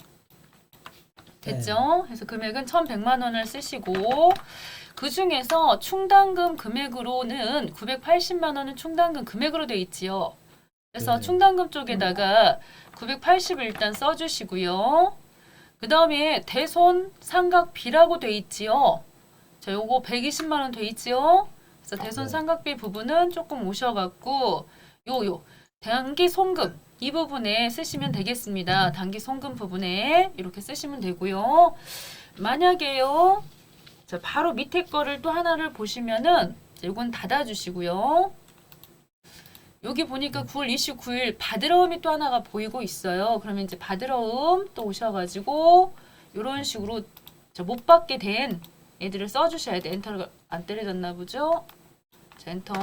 됐죠? 그래서 금액은 1,100만 원을 쓰시고 그 중에서 충당금 금액으로는 980만 원은 충당금 금액으로 돼 있지요. 그래서 네. 충당금 쪽에다가 980을 일단 써주시고요. 그 다음에 대손 삼각비라고 돼 있지요. 자, 요거 120만 원 돼 있지요. 그래서 대손 네. 삼각비 부분은 조금 오셔갖고 요 단기 송금 이 부분에 쓰시면 되겠습니다. 단기 송금 부분에 이렇게 쓰시면 되고요. 만약에요, 자, 바로 밑에 거를 또 하나를 보시면은 자, 요건 닫아주시고요. 여기 보니까 9월 29일 바드러움이 또 하나가 보이고 있어요. 그러면 이제 바드러움 또 오셔가지고 이런 식으로 못 받게 된 애들을 써주셔야 돼. 엔터가 안 때려졌나 보죠? 자, 엔터.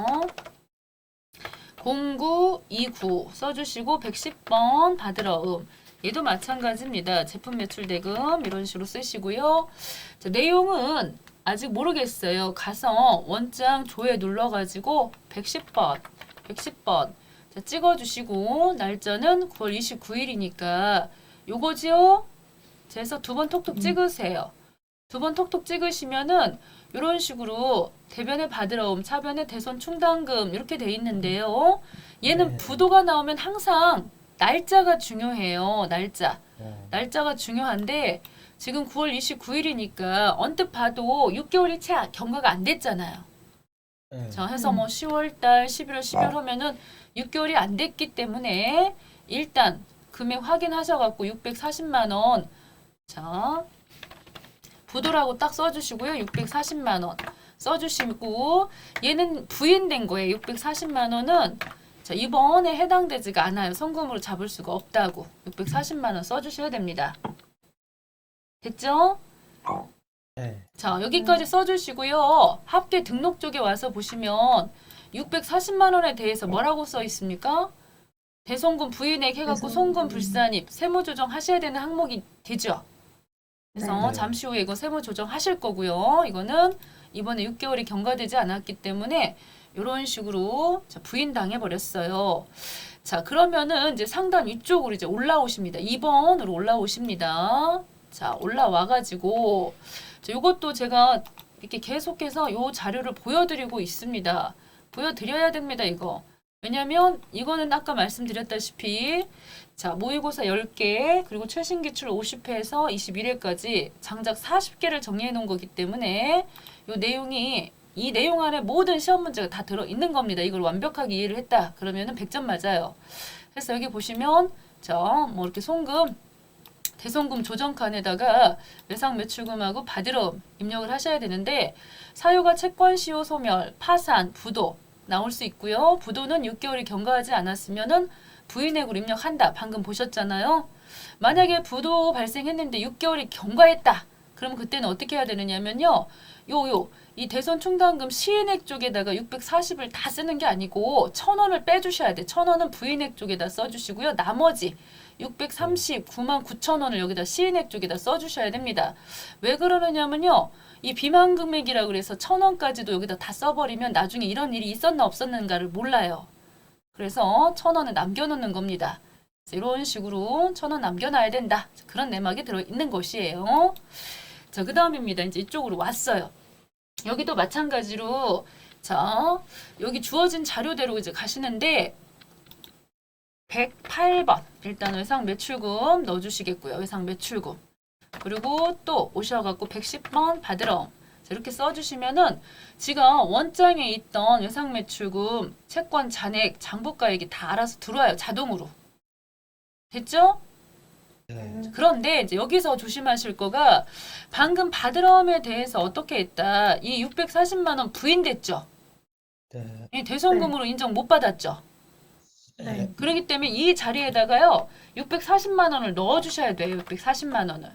0929 써주시고 110번 바드러움. 얘도 마찬가지입니다. 제품 매출 대금 이런 식으로 쓰시고요. 자, 내용은 아직 모르겠어요. 가서 원장 조회 눌러가지고 110번 자, 찍어주시고 날짜는 9월 29일이니까 요거지요? 그래서 두 번 톡톡 찍으세요. 두 번 톡톡 찍으시면은 이런 식으로 대변의 바드러움, 차변의 대손 충당금 이렇게 돼 있는데요. 얘는 네. 부도가 나오면 항상 날짜가 중요해요. 네. 날짜가 중요한데 지금 9월 29일이니까 언뜻 봐도 6개월이 채 경과가 안 됐잖아요. 네. 자, 해서 뭐 10월달, 11월, 12월 하면은 6개월이 안 됐기 때문에 일단 금액 확인하셔갖고 640만 원. 자, 부도라고 딱 써주시고요. 640만 원 써주시고 얘는 부인된 거예요. 640만 원은 자, 이번에 해당되지가 않아요. 송금으로 잡을 수가 없다고 640만 원 써주셔야 됩니다. 됐죠? 네. 자, 여기까지 써주시고요. 합계 등록 쪽에 와서 보시면 640만 원에 대해서 뭐라고 써 있습니까? 대송금 부인액 해갖고 송금 불산입 세무조정 하셔야 되는 항목이 되죠. 그래서 네. 잠시 후에 이거 세무조정 하실 거고요. 이거는 이번에 6개월이 경과되지 않았기 때문에 이런 식으로 자, 부인당해 버렸어요. 자, 그러면은 이제 상단 위쪽으로 이제 올라오십니다. 2번으로 올라오십니다. 자, 올라와가지고 이것도 제가 이렇게 계속해서 이 자료를 보여드리고 있습니다. 보여드려야 됩니다, 이거. 왜냐면 이거는 아까 말씀드렸다시피 자, 모의고사 10개 그리고 최신 기출 50회에서 21회까지 장작 40개를 정리해 놓은 거기 때문에 이 내용이 이 내용 안에 모든 시험 문제가 다 들어 있는 겁니다. 이걸 완벽하게 이해를 했다. 그러면은 100점 맞아요. 그래서 여기 보시면 뭐 이렇게 송금 대송금 조정칸에다가 외상 매출금하고 바드러움 입력을 하셔야 되는데 사유가 채권 시효 소멸, 파산, 부도 나올 수 있고요. 부도는 6개월이 경과하지 않았으면은 부인액으로 입력한다. 방금 보셨잖아요. 만약에 부도 발생했는데 6개월이 경과했다. 그럼 그때는 어떻게 해야 되느냐면요. 이 대손 충당금 시인액 쪽에다가 640을 다 쓰는 게 아니고 1,000원을 빼주셔야 돼. 1,000원은 부인액 쪽에다 써주시고요. 나머지 639만 9천 원을 여기다 시인액 쪽에다 써주셔야 됩니다. 왜 그러느냐면요. 이 비만 금액이라 그래서 1,000원까지도 여기다 다 써버리면 나중에 이런 일이 있었나 없었는가를 몰라요. 그래서 1,000원을 남겨놓는 겁니다. 이런 식으로 1,000원 남겨놔야 된다. 그런 내막이 들어있는 것이에요. 자, 그 다음입니다. 이제 이쪽으로 왔어요. 여기도 마찬가지로 자, 여기 주어진 자료대로 이제 가시는데 108번 일단 외상 매출금 넣어주시겠고요. 외상 매출금. 그리고 또 오셔갖고 110번 바드러움. 이렇게 써주시면은 지금 원장에 있던 외상 매출금, 채권 잔액, 장부가액이 다 알아서 들어와요. 자동으로. 됐죠? 네. 그런데 이제 여기서 조심하실 거가 방금 바드러움에 대해서 어떻게 했다. 이 640만 원 부인됐죠. 네. 이 대송금으로 인정 못 받았죠. 네. 그렇기 때문에 이 자리에다가요. 640만 원을 넣어 주셔야 돼요. 640만 원을.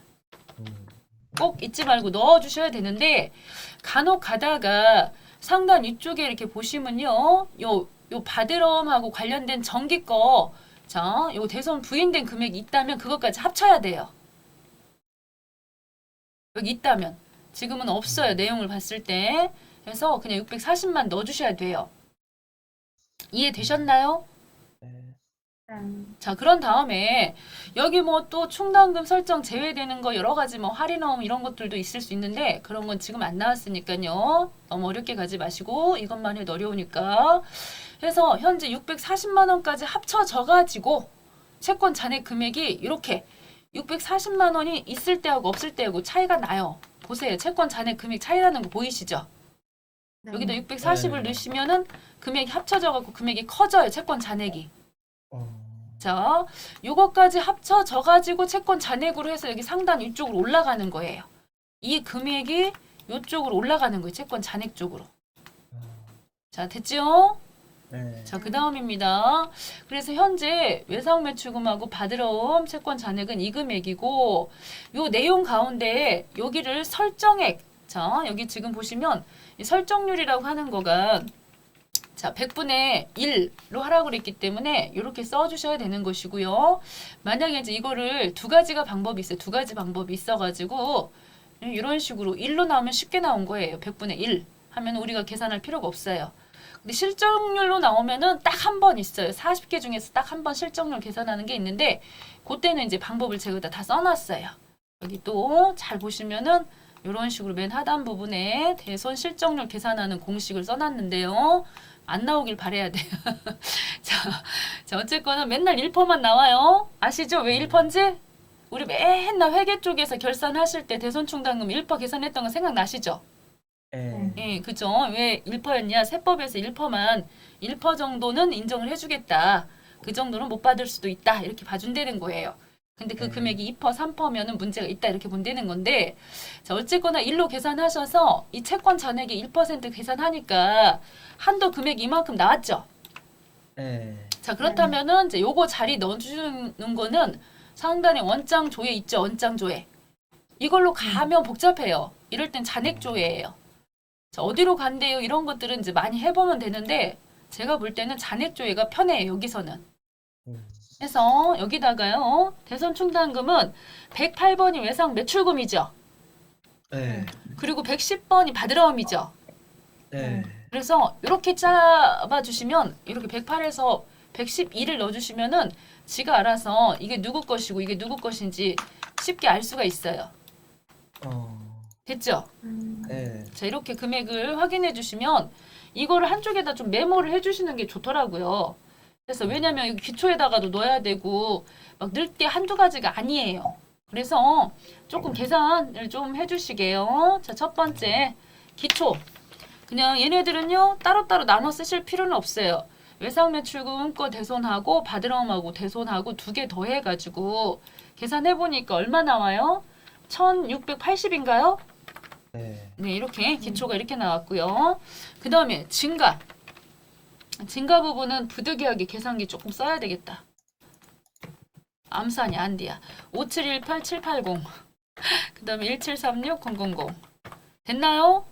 꼭 잊지 말고 넣어 주셔야 되는데 간혹 가다가 상단 위쪽에 이렇게 보시면요. 요 바드러움하고 관련된 정기 거 자, 요 대손 부인된 금액이 있다면 그것까지 합쳐야 돼요. 여기 있다면. 지금은 없어요. 내용을 봤을 때. 그래서 그냥 640만 넣어주셔야 돼요. 이해되셨나요? 네. 자, 그런 다음에 여기 뭐 또 충당금 설정 제외되는 거 여러 가지 뭐 할인험 이런 것들도 있을 수 있는데 그런 건 지금 안 나왔으니까요. 너무 어렵게 가지 마시고 이것만 해도 어려우니까. 그래서 현재 640만 원까지 합쳐져 가지고 채권 잔액 금액이 이렇게 640만 원이 있을 때하고 없을 때하고 차이가 나요. 보세요. 채권 잔액 금액 차이 나는 거 보이시죠? 네. 여기다 640을 네. 넣으시면은 금액이 합쳐져 갖고 금액이 커져요. 채권 잔액이. 자, 요거까지 합쳐져 가지고 채권 잔액으로 해서 여기 상단 이쪽으로 올라가는 거예요. 이 금액이 요쪽으로 올라가는 거예요. 채권 잔액 쪽으로. 자, 됐죠? 네. 자, 그 다음입니다. 그래서 현재 외상매출금하고 받으러 온 채권 잔액은 이 금액이고, 요 내용 가운데 여기를 설정액, 자, 여기 지금 보시면 이 설정률이라고 하는 거가 자, 100분의 1로 하라고 그랬기 때문에 이렇게 써주셔야 되는 것이고요. 만약에 이제 이거를 두 가지가 방법이 있어요. 두 가지 방법이 있어가지고 이런 식으로 1로 나오면 쉽게 나온 거예요. 100분의 1 하면 우리가 계산할 필요가 없어요. 근데 실적률로 나오면은 딱 한 번 있어요. 40개 중에서 딱 한 번 실적률 계산하는 게 있는데 그때는 이제 방법을 제가 다 써놨어요. 여기 또 잘 보시면은 이런 식으로 맨 하단 부분에 대손 실적률 계산하는 공식을 써놨는데요. 안 나오길 바라야 돼요. 자, 어쨌거나 맨날 1%만 나와요. 아시죠? 왜 1%인지? 우리 맨날 회계 쪽에서 결산하실 때 대손충당금 1% 계산했던 거 생각나시죠? 네. 예, 그죠? 왜 1%였냐? 세법에서 1%만 1% 정도는 인정을 해주겠다. 그 정도는 못 받을 수도 있다. 이렇게 봐준다는 거예요. 근데 그 금액이 2%, 3%면은 문제가 있다. 이렇게 본다는 건데, 자, 어쨌거나 1로 계산하셔서 이 채권 잔액이 1% 계산하니까 한도 금액이 이만큼 나왔죠? 네. 자, 그렇다면은 이제 요거 자리 넣어주는 거는 상단에 원장 조회 있죠? 원장 조회. 이걸로 가면 복잡해요. 이럴 땐 잔액 조회예요. 자, 어디로 간대요? 이런 것들은 이제 많이 해보면 되는데 제가 볼 때는 잔액 조회가 편해요. 여기서는. 그래서 여기다가요. 대손 충당금은 108번이 외상 매출금이죠. 네. 그리고 110번이 받으러옴이죠. 네. 그래서 이렇게 잡아주시면 이렇게 108에서 112를 넣어주시면은 지가 알아서 이게 누구 것이고 이게 누구 것인지 쉽게 알 수가 있어요. 됐죠? 네. 자, 이렇게 금액을 확인해 주시면 이거를 한쪽에다 좀 메모를 해 주시는 게 좋더라고요. 그래서 왜냐면 여기 기초에다가도 넣어야 되고 막 넣을 게 한두 가지가 아니에요. 그래서 조금 계산을 좀 해주시게요. 자, 첫 번째 기초. 그냥 얘네들은요 따로따로 나눠 쓰실 필요는 없어요. 외상매출금 거 대손하고 받으러움하고 대손하고 두 개 더 해가지고 계산해보니까 얼마 나와요? 1680인가요? 네. 네, 이렇게 기초가 이렇게 나왔고요. 그 다음에 증가. 증가 부분은 부득이하게 계산기 조금 써야 되겠다. 암산이 안디야. 5718780. 그 다음에 1736000. 됐나요?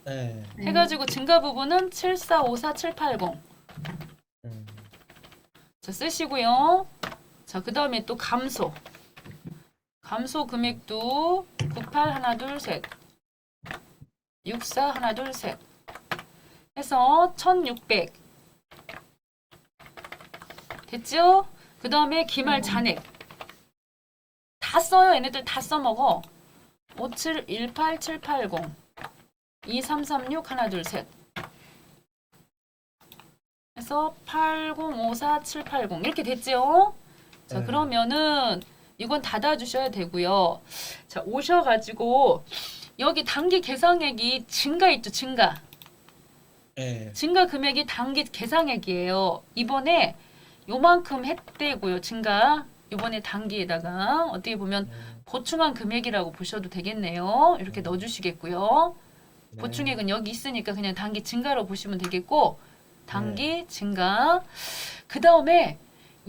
네. 해가지고 증가 부분은 7454780. 자, 쓰시고요. 자, 그 다음에 또 감소. 감소 금액도 98 하나 둘 셋. 64 하나 둘 셋. 해서 1600. 됐죠? 그 다음에 기말 잔액. 다 써요. 얘네들 다 써먹어. 5718780. 2336 하나 둘 셋. 해서 8054780 이렇게 됐죠? 자, 네. 그러면은 이건 닫아주셔야 되고요. 자, 오셔가지고 여기 단기 계상액이 증가 있죠, 증가. 네. 증가 금액이 단기 계상액이에요. 이번에 요만큼 했대고요, 증가. 이번에 단기에다가 어떻게 보면 보충한 금액이라고 보셔도 되겠네요. 이렇게 넣어주시겠고요. 보충액은 여기 있으니까 그냥 단기 증가로 보시면 되겠고, 단기 증가. 그 다음에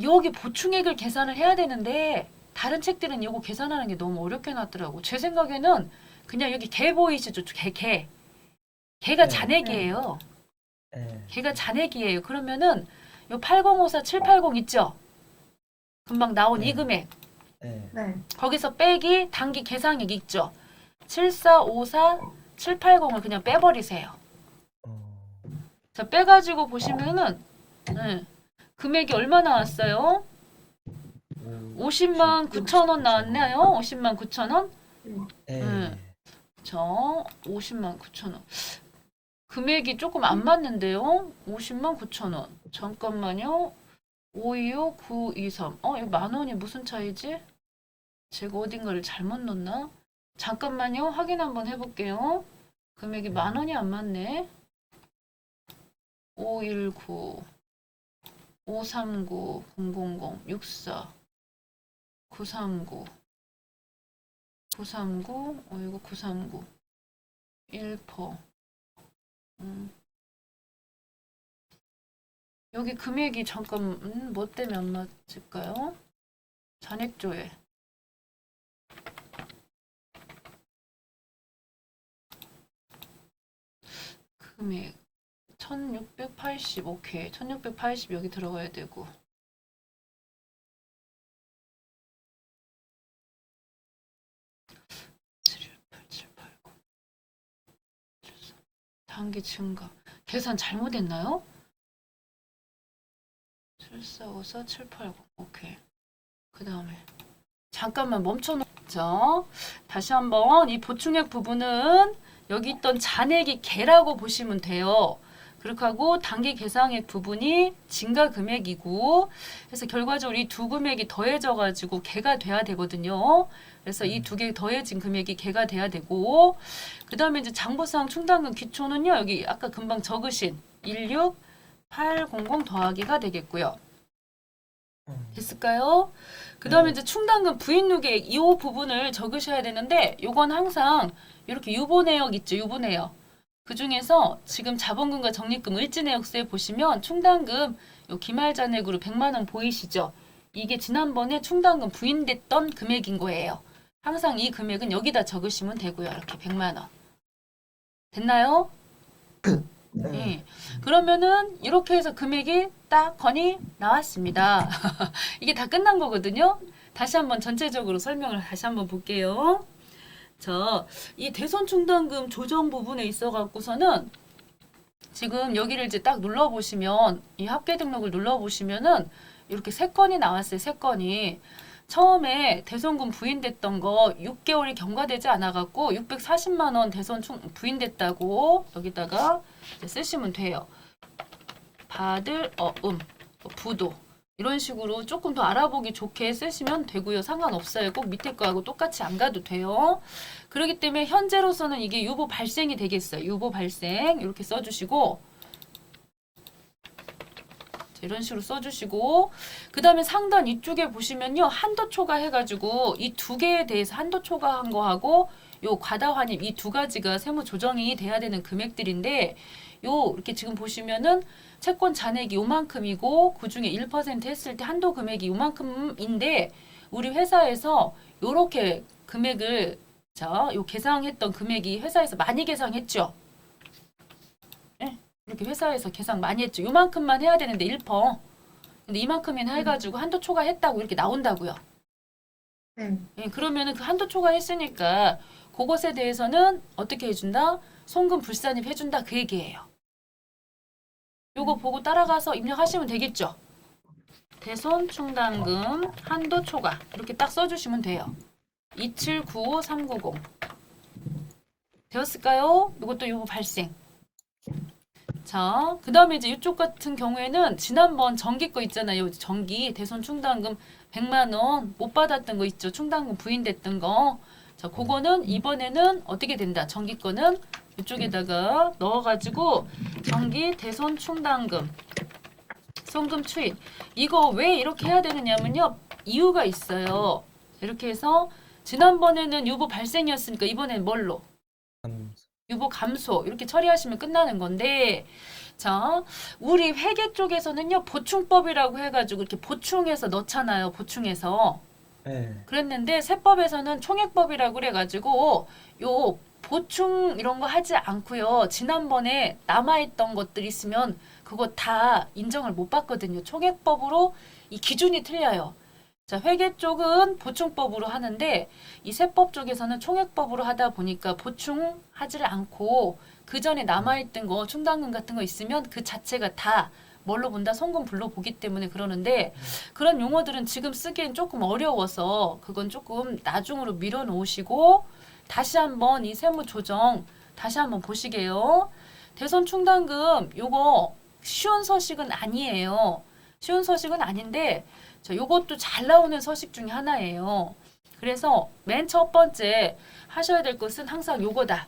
여기 보충액을 계산을 해야 되는데 다른 책들은 이거 계산하는 게 너무 어렵게 놨더라고. 제 생각에는 그냥 여기 개 보이시죠? 개가 네. 잔액이에요. 네. 걔가 잔액이에요. 그러면은 요 8054780 있죠? 금방 나온 네. 이 금액. 네. 네. 거기서 빼기 단기 계상액 있죠? 7454780을 그냥 빼버리세요. 자, 빼가지고 보시면은 금액이 얼마 나왔어요? 50만 9천 원 나왔나요? 50만 9천 원? 네. 저 50만 9천 원. 금액이 조금 안 맞는데요? 50만 9천 원. 잠깐만요. 526 923. 이거 만 원이 무슨 차이지? 제가 어딘가를 잘못 넣었나? 잠깐만요. 확인 한번 해볼게요. 금액이 10,000원이 안 맞네. 519 539 000 64 939 939 이거 939 1%. 여기 금액이 잠깐 뭐 때문에 안 맞을까요? 잔액조회. 금액 1680. 오케이. 1680 여기 들어가야 되고. 단기 증가. 계산 잘못했나요? 7454 780. 오케이. 그 다음에 잠깐만 멈춰놓자. 다시 한번 이 보충액 부분은 여기 있던 잔액이 개라고 보시면 돼요. 그렇게 하고 단기 계상액 부분이 증가 금액이고, 그래서 결과적으로 이 두 금액이 더해져 가지고 개가 돼야 되거든요. 그래서 이 두 개 더해진 금액이 개가 돼야 되고, 그 다음에 이제 장부상 충당금 기초는요, 여기 아까 금방 적으신 16800 더하기가 되겠고요. 됐을까요? 그 다음에 이제 충당금 부인누계 이 부분을 적으셔야 되는데, 요건 항상 이렇게 유보내역 있죠, 유보내역. 그 중에서 지금 자본금과 적립금 을지내역서에 보시면 충당금 요 기말잔액으로 100만 원 보이시죠? 이게 지난번에 충당금 부인됐던 금액인 거예요. 항상 이 금액은 여기다 적으시면 되고요. 이렇게 100만 원. 됐나요? 네. 그러면은 이렇게 해서 금액이 딱 건이 나왔습니다. 이게 다 끝난 거거든요. 다시 한번 전체적으로 설명을 다시 한번 볼게요. 자, 이 대손 충당금 조정 부분에 있어 갖고서는 지금 여기를 이제 딱 눌러 보시면 이 합계 등록을 눌러 보시면은 이렇게 세 건이 나왔어요. 세 건이. 처음에 대손금 부인됐던 거 6개월이 경과되지 않아 갖고 640만 원 대손 부인됐다고 여기다가 이제 쓰시면 돼요. 받을 부도 이런 식으로 조금 더 알아보기 좋게 쓰시면 되고요. 상관없어요. 꼭 밑에 거하고 똑같이 안 가도 돼요. 그렇기 때문에 현재로서는 이게 유보 발생이 되겠어요. 유보 발생 이렇게 써주시고, 이런 식으로 써주시고, 그 다음에 상단 이쪽에 보시면요, 한도 초과해가지고 이 두 개에 대해서 한도 초과한 거하고 요 과다환입 이 두 가지가 세무 조정이 돼야 되는 금액들인데, 요 이렇게 지금 보시면은 채권 잔액이 요만큼이고 그 중에 1% 했을 때 한도 금액이 요만큼인데, 우리 회사에서 요렇게 금액을 요 계상했던 금액이 회사에서 많이 계상했죠. 네? 이렇게 회사에서 계상 많이 했죠. 요만큼만 해야 되는데 1%. 근데 이만큼이나 해가지고 한도 초과했다고 이렇게 나온다고요. 예, 그러면은 그 한도 초과했으니까 그것에 대해서는 어떻게 해준다? 송금 불산입 해준다 그 얘기예요. 요거 보고 따라가서 입력하시면 되겠죠. 대손 충당금 한도 초과 이렇게 딱 써주시면 돼요. 2795390 되었을까요? 이것도 요거 발생. 자, 그 다음에 이제 이쪽 같은 경우에는 지난번 전기 거 있잖아요. 전기 대손 충당금 100만 원 못 받았던 거 있죠. 충당금 부인됐던 거. 자, 그거는 이번에는 어떻게 된다? 전기 거는 이쪽에다가 넣어가지고 전기 대손 충당금 송금 추인. 이거 왜 이렇게 해야 되느냐면요. 이유가 있어요. 이렇게 해서 지난번에는 유보 발생이었으니까 이번에는 뭘로? 유보 감소 이렇게 처리하시면 끝나는 건데, 자, 우리 회계 쪽에서는요 보충법이라고 해가지고 이렇게 보충해서 넣잖아요. 보충해서. 네. 그랬는데 세법에서는 총액법이라고 그래가지고 요 보충 이런 거 하지 않고요. 지난번에 남아있던 것들 있으면 그거 다 인정을 못 받거든요. 총액법으로 이 기준이 틀려요. 자, 회계 쪽은 보충법으로 하는데 이 세법 쪽에서는 총액법으로 하다 보니까 보충하지를 않고 그 전에 남아있던 거 충당금 같은 거 있으면 그 자체가 다 뭘로 본다? 송금 불로 보기 때문에 그러는데, 그런 용어들은 지금 쓰기엔 조금 어려워서 그건 조금 나중으로 밀어놓으시고 다시 한번 이 세무 조정 다시 한번 보시게요. 대손 충당금 요거 쉬운 서식은 아니에요. 쉬운 서식은 아닌데 요것도 잘 나오는 서식 중에 하나예요. 그래서 맨 첫 번째 하셔야 될 것은 항상 요거다.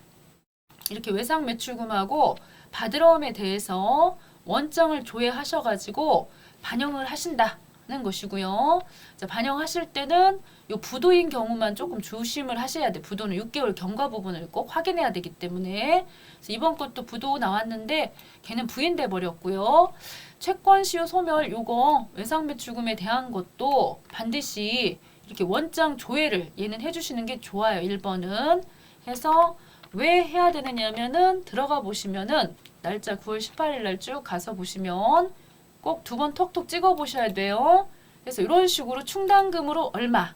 이렇게 외상 매출금하고 바드러움에 대해서 원장을 조회하셔가지고 반영을 하신다는 것이고요. 자, 반영하실 때는 요 부도인 경우만 조금 조심을 하셔야 돼. 부도는 6개월 경과 부분을 꼭 확인해야 되기 때문에. 그래서 이번 것도 부도 나왔는데 걔는 부인돼 버렸고요. 채권 시효 소멸 요거 외상 매출금에 대한 것도 반드시 이렇게 원장 조회를 얘는 해주시는 게 좋아요. 1번은. 해서 왜 해야 되느냐면은 들어가 보시면은 날짜 9월 18일 날 쭉 가서 보시면 꼭 2번 톡톡 찍어 보셔야 돼요. 그래서 이런 식으로 충당금으로 얼마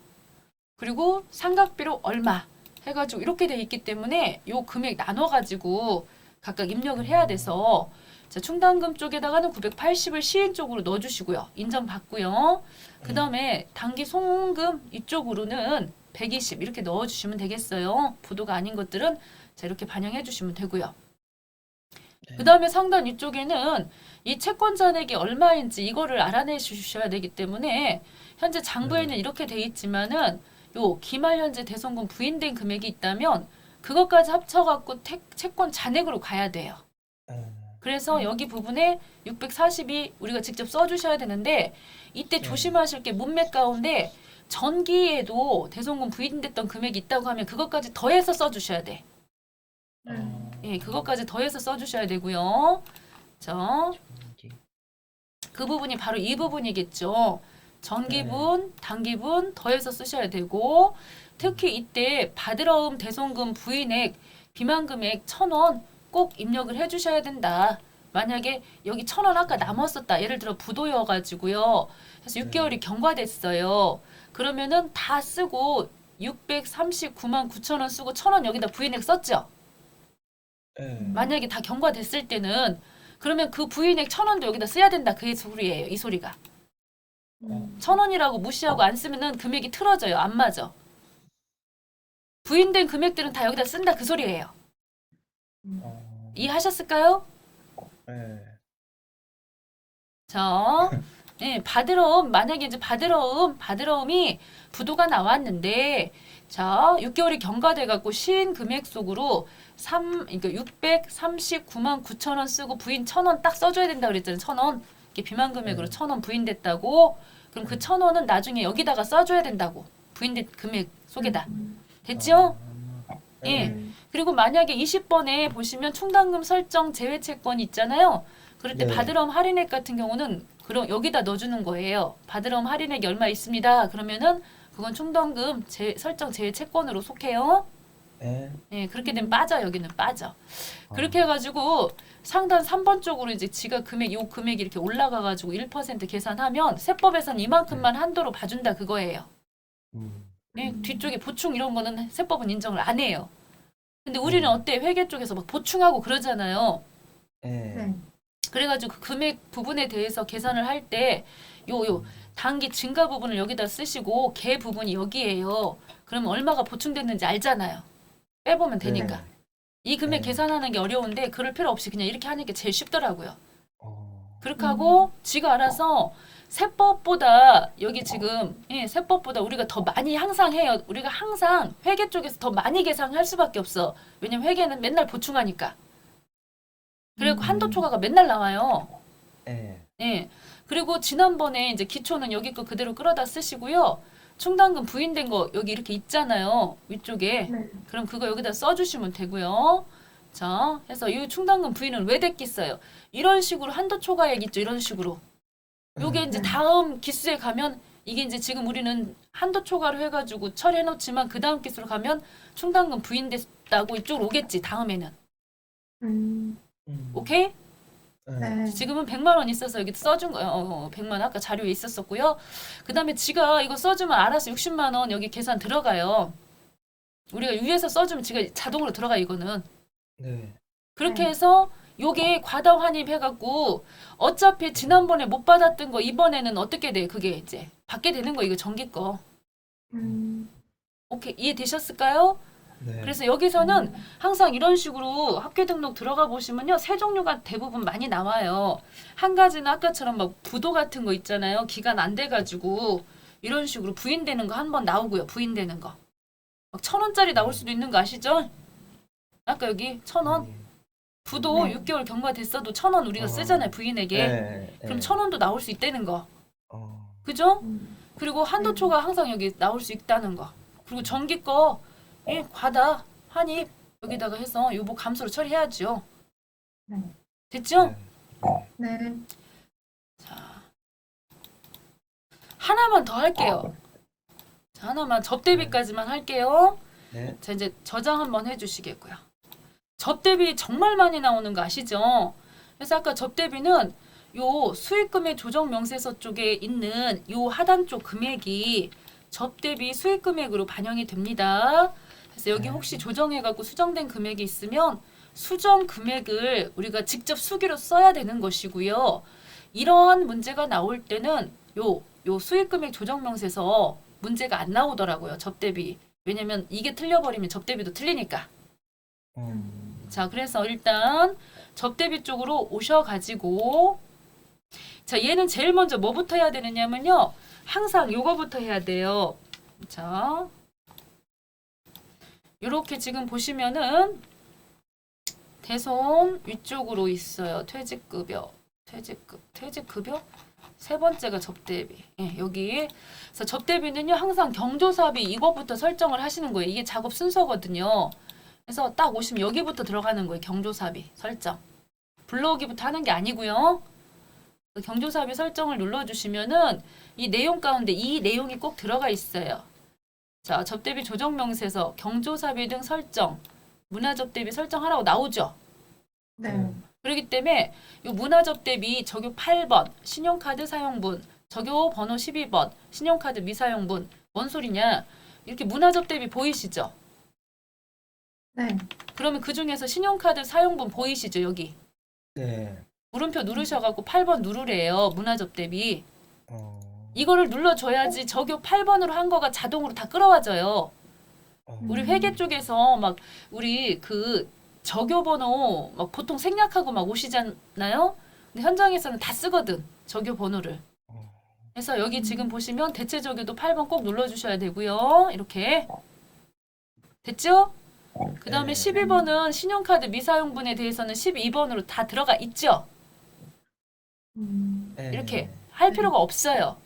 그리고 상각비로 얼마 해가지고 이렇게 돼 있기 때문에 요 금액 나눠가지고 각각 입력을 해야 돼서 자, 충당금 쪽에다가는 980을 시인 쪽으로 넣어주시고요. 인정받고요. 그 다음에 단기 송금 이쪽으로는 120 이렇게 넣어주시면 되겠어요. 부도가 아닌 것들은 자, 이렇게 반영해 주시면 되고요. 그 다음에 상단 이쪽에는 이 채권 잔액이 얼마인지 이거를 알아내 주셔야 되기 때문에 현재 장부에는 이렇게 돼 있지만은 요 기말 현재 대손금 부인된 금액이 있다면 그것까지 합쳐갖고 채권 잔액으로 가야 돼요. 그래서 여기 부분에 642 우리가 직접 써주셔야 되는데 이때 조심하실 게 문맥 가운데 전기에도 대손금 부인됐던 금액이 있다고 하면 그것까지 더해서 써주셔야 돼. 예, 그것까지 더해서 써주셔야 되고요. 자, 그 부분이 바로 이 부분이겠죠. 전기분, 단기분 더해서 쓰셔야 되고 특히 이때 바드러움 대손금 부인액 비만금액 1,000원 꼭 입력을 해주셔야 된다. 만약에 여기 1,000원 아까 남았었다. 예를 들어 부도여가지고요. 그래서 6개월이 경과됐어요. 그러면은 다 쓰고 639만 9천 원 쓰고 1,000원 여기다 부인액 썼죠. 만약에 다 경과됐을 때는 그러면 그 부인액 1,000원도 여기다 써야 된다. 그 소리예요. 이 소리가. 1,000원이라고 무시하고 안 쓰면은 금액이 틀어져요. 안 맞아. 부인된 금액들은 다 여기다 쓴다. 그 소리예요. 이해하셨을까요? 자, 네, 바드러움 만약에 이제 바드러움이 부도가 나왔는데 자, 6개월이 경과돼 갖고 시인 금액 속으로 그러니까 639만 9천 원 쓰고 부인 1,000원 딱 써줘야 된다 그랬잖아요. 1,000원. 이게 비만 금액으로 1,000원 부인됐다고. 그럼 그 1,000원은 나중에 여기다가 써줘야 된다고. 부인된 금액 속에다. 됐죠? 예. 그리고 만약에 20번에 보시면 충당금 설정 제외 채권이 있잖아요. 그럴 때 네. 바드러움 할인액 같은 경우는 그럼 여기다 넣어주는 거예요. 바드러움 할인액이 얼마 있습니다. 그러면은 그건 충당금 설정 제외 채권으로 속해요. 예, 그렇게 되면 빠져. 여기는 빠져. 그렇게 해가지고 상단 3번 쪽으로 이제 지가 요 금액이 이렇게 올라가가지고 1% 계산하면 세법에서는 이만큼만 한도로 봐준다 그거예요. 네, 뒤쪽에 보충 이런 거는 세법은 인정을 안 해요. 근데 우리는 어때? 회계 쪽에서 막 보충하고 그러잖아요. 그래가지고 그 금액 부분에 대해서 계산을 할 때 요 단기 증가 부분을 여기다 쓰시고 개 부분이 여기에요. 그러면 얼마가 보충됐는지 알잖아요. 빼보면 되니까. 이 금액 계산하는 게 어려운데 그럴 필요 없이 그냥 이렇게 하는 게 제일 쉽더라고요. 그렇게 하고 지가 알아서 세법보다 여기 지금 세법보다 우리가 더 많이 항상 해요. 우리가 항상 회계 쪽에서 더 많이 계산할 수밖에 없어. 왜냐면 회계는 맨날 보충하니까. 그리고 한도 초과가 맨날 나와요. 예. 그리고 지난번에 이제 기초는 여기 거 그대로 끌어다 쓰시고요. 충당금 부인된 거 여기 이렇게 있잖아요. 위쪽에. 그럼 그거 여기다 써주시면 되고요. 자, 해서 이 충당금 부인은 왜 됐겠어요? 이런 식으로 한도 초과액 있죠. 이런 식으로. 요게 이제 다음 기수에 가면 이게 이제 지금 우리는 한도 초과로 해가지고 처리해 놓지만 그 다음 기수로 가면 충당금 부인됐다고 이쪽으로 오겠지. 다음에는. 오케이? 지금은 100만 원 있어서 여기 써준 거예요. 100만 원 아까 자료에 있었었고요. 그 다음에 지가 이거 써주면 알아서 60만 원 여기 계산 들어가요. 우리가 위에서 써주면 지가 자동으로 들어가 이거는. 그렇게 해서 요게 과다 환입해갖고 어차피 지난번에 못 받았던 거 이번에는 어떻게 돼? 그게 이제 받게 되는 거 이거 정기 거. 오케이 이해되셨을까요? 그래서 여기서는 항상 이런 식으로 학교 등록 들어가 보시면요. 세 종류가 대부분 많이 나와요. 한 가지는 아까처럼 막 부도 같은 거 있잖아요. 기간 안 돼가지고 이런 식으로 부인되는 거 한 번 나오고요. 부인되는 거. 막 1,000원짜리 나올 수도 있는 거 아시죠? 아까 여기 1,000원. 부도 네. 6개월 경과됐어도 1,000원 우리가 쓰잖아요. 부인에게. 네. 그럼 1,000원도 나올 수 있다는 거. 어. 그죠? 음. 그리고 한도초가 항상 여기 나올 수 있다는 거. 그리고 전기 거 과다, 한입 여기다가 해서 요거 감소로 처리해야죠. 네. 됐죠? 네. 네. 자, 하나만 더 할게요. 자, 하나만 접대비까지만 할게요. 네. 자, 이제 저장 한번 해주시겠고요. 접대비 정말 많이 나오는 거 아시죠? 그래서 아까 접대비는 요 수익금액 조정 명세서 쪽에 있는 요 하단 쪽 금액이 접대비 수익금액으로 반영이 됩니다. 그래서 여기 혹시 조정해갖고 수정된 금액이 있으면 수정 금액을 우리가 직접 수기로 써야 되는 것이고요. 이러한 문제가 나올 때는 요 수익금액 조정 명세서 문제가 안 나오더라고요. 접대비. 왜냐면 이게 틀려버리면 접대비도 틀리니까. 자, 그래서 일단 접대비 쪽으로 오셔가지고 자, 얘는 제일 먼저 뭐부터 해야 되느냐면요. 항상 요거부터 해야 돼요. 자, 요렇게 지금 보시면은 대손 위쪽으로 있어요. 퇴직급여, 퇴직급여? 세 번째가 접대비. 예, 여기. 그래서 접대비는요, 항상 경조사비 이것부터 설정을 하시는 거예요. 이게 작업 순서거든요. 그래서 딱 오시면 여기부터 들어가는 거예요. 경조사비 설정. 불러오기부터 하는 게 아니고요. 경조사비 설정을 눌러주시면은 이 내용 가운데 이 내용이 꼭 들어가 있어요. 자, 접대비 조정 명세서, 경조사비 등 설정, 문화접대비 설정하라고 나오죠. 네. 그렇기 때문에 이 문화접대비 적요 8번, 신용카드 사용분, 적요 번호 12번, 신용카드 미사용분, 뭔 소리냐? 이렇게 문화접대비 보이시죠? 네. 그러면 그 중에서 신용카드 사용분 보이시죠? 여기. 네. 물음표 누르셔갖고 8번 누르래요. 문화접대비. 어. 이거를 눌러줘야지 적요 8번으로 한 거가 자동으로 다 끌어와져요. 우리 회계 쪽에서 막 우리 그 적요 번호 막 보통 생략하고 막 오시잖아요. 근데 현장에서는 다 쓰거든. 적요 번호를. 그래서 여기 지금 보시면 대체 적요도 8번 꼭 눌러주셔야 되고요. 이렇게. 됐죠? 그 다음에 네. 11번은 신용카드 미사용분에 대해서는 12번으로 다 들어가 있죠? 네. 이렇게 할 필요가 없어요.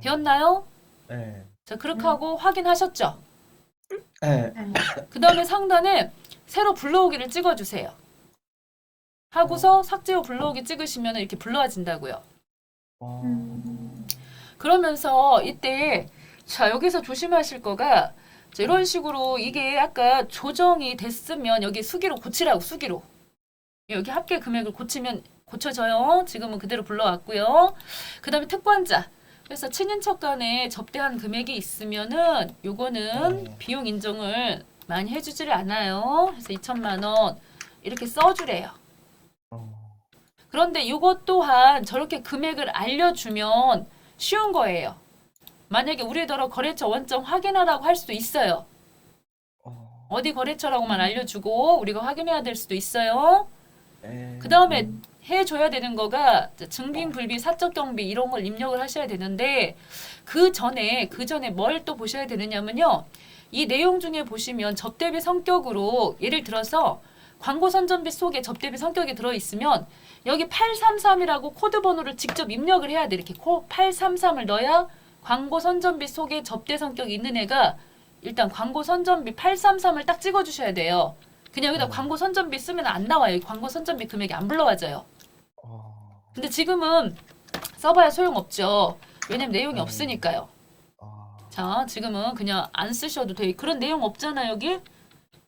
되었나요? 네. 자, 그렇게 하고 확인하셨죠? 네. 네. 그 다음에 상단에 새로 불러오기를 찍어주세요. 하고서 삭제 후 불러오기 찍으시면 이렇게 불러와진다고요. 그러면서 이때 자, 여기서 조심하실 거가 자, 이런 식으로 이게 아까 조정이 됐으면 여기 수기로 고치라고 수기로. 여기 합계 금액을 고쳐져요. 지금은 그대로 불러왔고요. 그 다음에 특권자. 그래서 친인척 간에 접대한 금액이 있으면은 요거는 비용 인정을 많이 해주지를 않아요. 그래서 2천만 원 이렇게 써주래요. 그런데 이것 또한 저렇게 금액을 알려주면 쉬운 거예요. 만약에 우리더러 거래처 원점 확인하라고 할 수도 있어요. 어디 거래처라고만 알려주고 우리가 확인해야 될 수도 있어요. 그 다음에 해줘야 되는 거가 증빙, 불비, 사적 경비 이런 걸 입력을 하셔야 되는데 그 전에 뭘 또 보셔야 되느냐면요. 이 내용 중에 보시면 접대비 성격으로 예를 들어서 광고 선전비 속에 접대비 성격이 들어있으면 여기 833이라고 코드 번호를 직접 입력을 해야 돼. 이렇게 833을 넣어야 광고 선전비 속에 접대 성격이 있는 애가 일단 광고 선전비 833을 딱 찍어주셔야 돼요. 그냥 여기다 광고 선전비 쓰면 안 나와요. 광고 선전비 금액이 안 불러와져요. 근데 지금은 써봐야 소용없죠. 왜냐면 내용이 없으니까요. 자, 지금은 그냥 안 쓰셔도 돼. 그런 내용 없잖아요, 여기.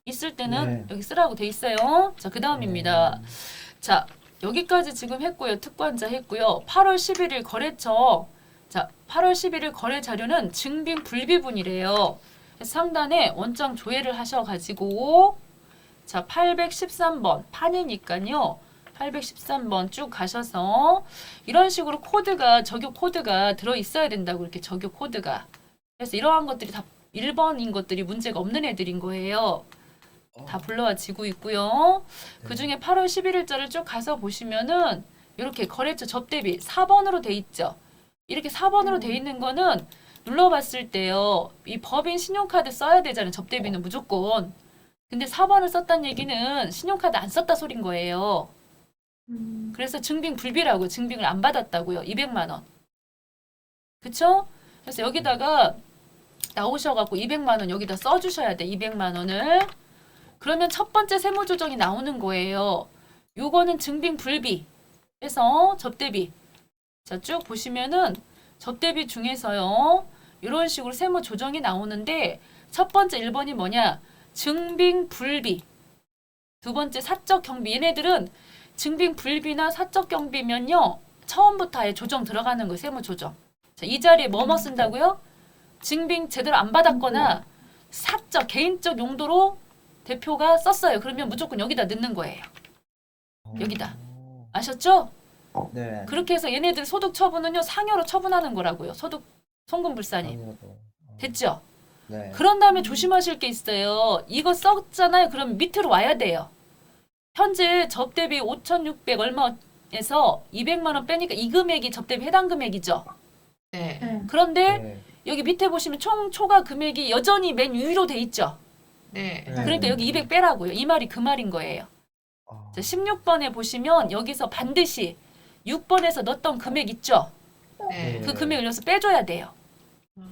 있을 때는 여기 쓰라고 돼 있어요. 자, 그 다음입니다. 자, 여기까지 지금 했고요. 특권자 했고요. 8월 11일 거래처. 자, 8월 11일 거래 자료는 증빙 불비분이래요. 상단에 원장 조회를 하셔가지고 자, 813번 판이니까요. 813번 쭉 가셔서 이런 식으로 코드가 적요 코드가 들어 있어야 된다고 이렇게 적요 코드가. 그래서 이러한 것들이 다 1번인 것들이 문제가 없는 애들인 거예요. 다 불러와지고 있고요. 그 중에 8월 11일자를 쭉 가서 보시면은 이렇게 거래처 접대비 4번으로 돼 있죠. 이렇게 4번으로 돼 있는 거는 눌러봤을 때요. 이 법인 신용카드 써야 되잖아요. 접대비는 무조건. 근데 4번을 썼다는 얘기는 신용카드 안 썼다 소린 거예요. 그래서 증빙 불비라고요. 증빙을 안 받았다고요. 200만 원. 그쵸? 그래서 여기다가 나오셔갖고 200만 원 여기다 써주셔야 돼. 200만 원을. 그러면 첫 번째 세무조정이 나오는 거예요. 요거는 증빙 불비. 그래서 접대비. 자, 쭉 보시면은 접대비 중에서요. 이런 식으로 세무조정이 나오는데 첫 번째 1번이 뭐냐? 증빙 불비. 두 번째 사적 경비. 얘네들은 증빙 불비나 사적 경비면요. 처음부터 아예 조정 들어가는 거예요. 세무조정. 자, 이 자리에 뭐뭐 쓴다고요? 증빙 제대로 안 받았거나 사적, 개인적 용도로 대표가 썼어요. 그러면 무조건 여기다 넣는 거예요. 여기다. 아셨죠? 네. 그렇게 해서 얘네들 소득 처분은요. 상여로 처분하는 거라고요. 소득 송금불산이. 당연하죠. 됐죠? 네. 그런 다음에 조심하실 게 있어요. 이거 썼잖아요. 그럼 밑으로 와야 돼요. 현재 접대비 5,600 얼마에서 200만 원 빼니까 이 금액이 접대비 해당 금액이죠. 네. 그런데 네. 여기 밑에 보시면 총 초과 금액이 여전히 맨 위로 돼 있죠. 네. 그러니까 여기 200 빼라고요. 이 말이 그 말인 거예요. 아, 자, 16번에 보시면 여기서 반드시 6번에서 넣었던 금액 있죠. 네. 그 금액을 여기서 빼줘야 돼요. 어,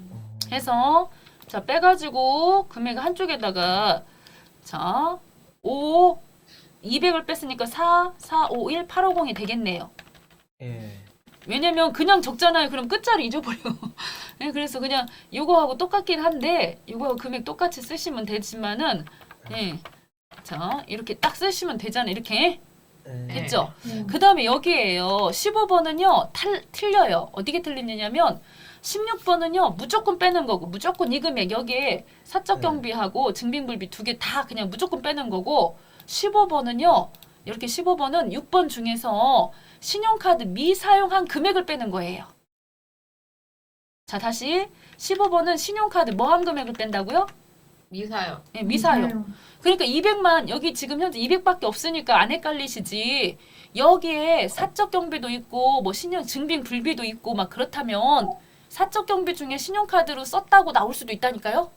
해서 자 빼가지고 금액 한쪽에다가 자 5, 200을 뺐으니까 4, 4, 5, 1, 850이 되겠네요. 예. 왜냐면 그냥 적잖아요. 그럼 끝자리 잊어버려. 네, 그래서 그냥 이거하고 똑같긴 한데 이거하고 금액 똑같이 쓰시면 되지만은 예. 자 이렇게 딱 쓰시면 되잖아요. 이렇게 네. 됐죠? 네. 그 다음에 여기에요. 15번은요. 틀려요. 어떻게 틀리느냐면 16번은요. 무조건 빼는 거고 무조건 이 금액 여기에 사적 네. 경비하고 증빙불비 두 개 다 그냥 무조건 빼는 거고 15번은요. 이렇게 15번은 6번 중에서 신용카드 미사용한 금액을 빼는 거예요. 자 다시 15번은 신용카드 뭐 한 금액을 뺀다고요? 미사요. 예, 미사용. 그러니까 200만 여기 지금 현재 200밖에 없으니까 안 헷갈리시지. 여기에 사적 경비도 있고 뭐 신용 증빙 불비도 있고 막 그렇다면 사적 경비 중에 신용카드로 썼다고 나올 수도 있다니까요.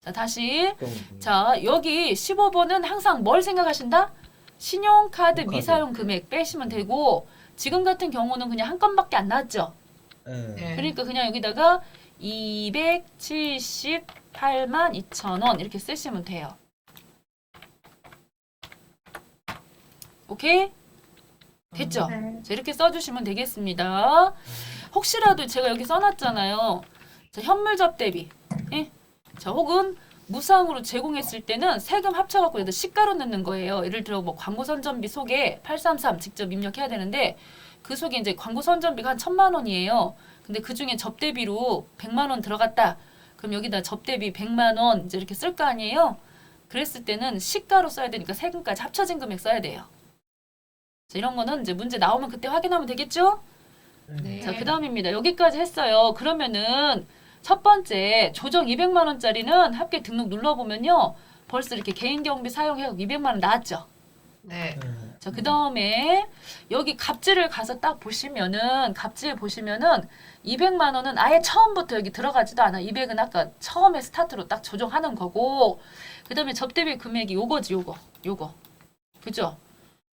자 다시 경비. 자 여기 15번은 항상 뭘 생각하신다? 신용카드 신용카드. 미사용 금액 빼시면 되고 지금 같은 경우는 그냥 한 건밖에 안 나왔죠. 네. 네. 그러니까 그냥 여기다가 278만 2천 원 이렇게 쓰시면 돼요. 오케이? 됐죠? 네. 자, 이렇게 써주시면 되겠습니다. 혹시라도 제가 여기 써놨잖아요. 자, 현물 접대비. 예? 자, 혹은 무상으로 제공했을 때는 세금 합쳐갖고 여기다 시가로 넣는 거예요. 예를 들어 뭐 광고 선전비 속에 833 직접 입력해야 되는데 그 속에 이제 광고 선전비가 한 1,000만 원이에요. 근데 그 중에 접대비로 100만 원 들어갔다. 그럼 여기다 접대비 100만 원 이제 이렇게 쓸 거 아니에요? 그랬을 때는 시가로 써야 되니까 세금까지 합쳐진 금액 써야 돼요. 자, 이런 거는 이제 문제 나오면 그때 확인하면 되겠죠? 네. 자, 그 다음입니다. 여기까지 했어요. 그러면은 첫 번째 조정 200만 원짜리는 합계 등록 눌러보면요. 벌써 이렇게 개인 경비 사용해서 200만 원 나왔죠? 네. 자, 그 다음에 여기 갑질을 가서 딱 보시면은 갑질 보시면은 200만 원은 아예 처음부터 여기 들어가지도 않아. 200은 아까 처음에 스타트로 딱 조정하는 거고 그 다음에 접대비 금액이 요거지 요거. 그죠?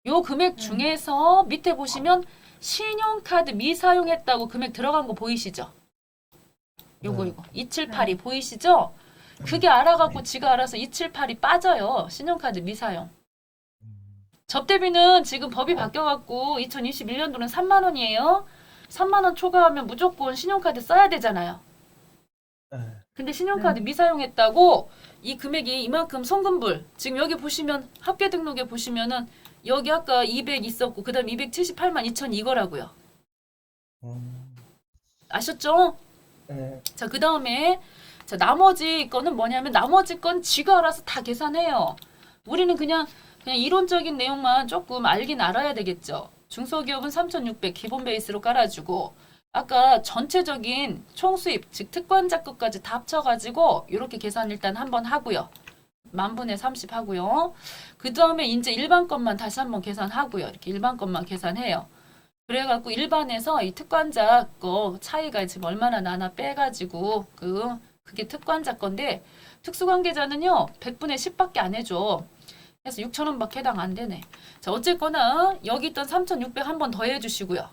요 금액 중에서 밑에 보시면 신용카드 미사용했다고 금액 들어간 거 보이시죠? 요거 네. 이거 2782 보이시죠? 그게 알아갖고 지가 알아서 2782 빠져요. 신용카드 미사용. 접대비는 지금 법이 바뀌어갖고 2021년도는 3만 원이에요. 3만 원 초과하면 무조건 신용카드 써야 되잖아요. 네. 근데 신용카드 미사용했다고 이 금액이 이만큼 송금불 지금 여기 보시면 합계 등록에 보시면은 여기 아까 200 있었고 그 다음 278만 2천 이거라고요. 아셨죠? 네. 자, 그 다음에 자 나머지 거는 뭐냐면 나머지 건 지가 알아서 다 계산해요. 우리는 그냥 이론적인 내용만 조금 알긴 알아야 되겠죠. 중소기업은 3,600 기본 베이스로 깔아주고 아까 전체적인 총수입 즉 특권자급까지 다 합쳐가지고 이렇게 계산 일단 한번 하고요. 10,000분의 30 하고요. 그 다음에 이제 일반 것만 다시 한번 계산하고요. 이렇게 일반 것만 계산해요. 그래갖고 일반에서 이 특관자 거 차이가 지금 얼마나 나나 빼가지고 그게 특관자 건데 특수관계자는요 100분의 10밖에 안 해줘. 그래서 6,000원밖에 해당 안 되네. 자 어쨌거나 여기 있던 3,600 한 번 더 해주시고요.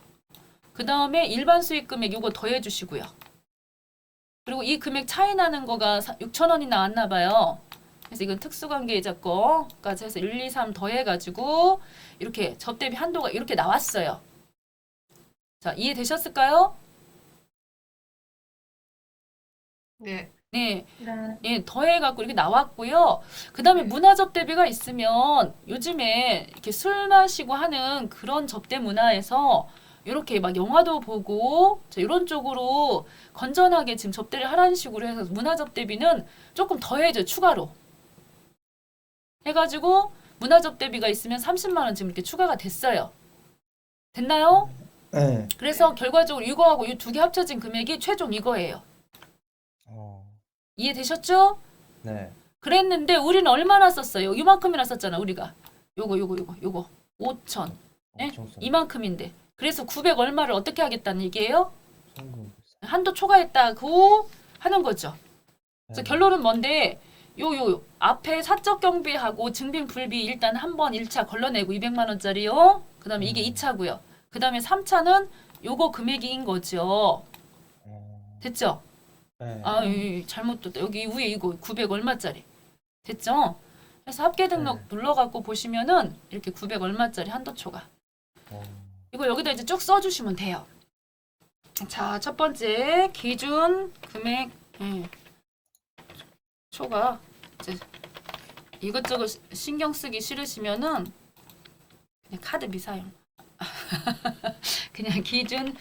그 다음에 일반 수익 금액 요거 더 해주시고요. 그리고 이 금액 차이 나는 거가 6,000원이 나왔나 봐요. 그래서 이건 특수관계자 거까지 해서 1, 2, 3 더 해가지고 이렇게 접대비 한도가 이렇게 나왔어요. 자, 이해되셨을까요? 네. 네. 네. 예, 더해갖고 이렇게 나왔고요. 그 다음에 문화 접대비가 있으면 요즘에 이렇게 술 마시고 하는 그런 접대 문화에서 이렇게 막 영화도 보고 이런 쪽으로 건전하게 지금 접대를 하라는 식으로 해서 문화 접대비는 조금 더해줘 추가로. 해가지고 문화 접대비가 있으면 30만 원 지금 이렇게 추가가 됐어요. 됐나요? 네. 그래서 결과적으로 이거하고 이 두 개 합쳐진 금액이 최종 이거예요. 이해되셨죠? 네. 그랬는데 우리는 얼마나 썼어요? 이만큼이나 썼잖아 우리가. 요거 5천. 네? 엄청 써. 이만큼인데. 그래서 900 얼마를 어떻게 하겠다는 얘기예요? 송금. 한도 초과했다고 하는 거죠. 그래서 네. 결론은 뭔데 요 앞에 사적 경비하고 증빙 불비 일단 한 번 1차 걸러내고 200만 원짜리요. 그다음에 이게 2차고요. 그다음에 3차는 요거 금액인 거죠. 됐죠? 네. 아, 잘못 떴다. 여기 위에 이거 900 얼마짜리. 됐죠? 그래서 합계 등록 네. 눌러갖고 보시면은 이렇게 900 얼마짜리 한도 초과. 어. 이거 여기다 이제 쭉 써주시면 돼요. 자, 첫 번째 기준 금액 초과. 이제 이것저것 신경 쓰기 싫으시면은 그냥 카드 미사용. 그냥 기준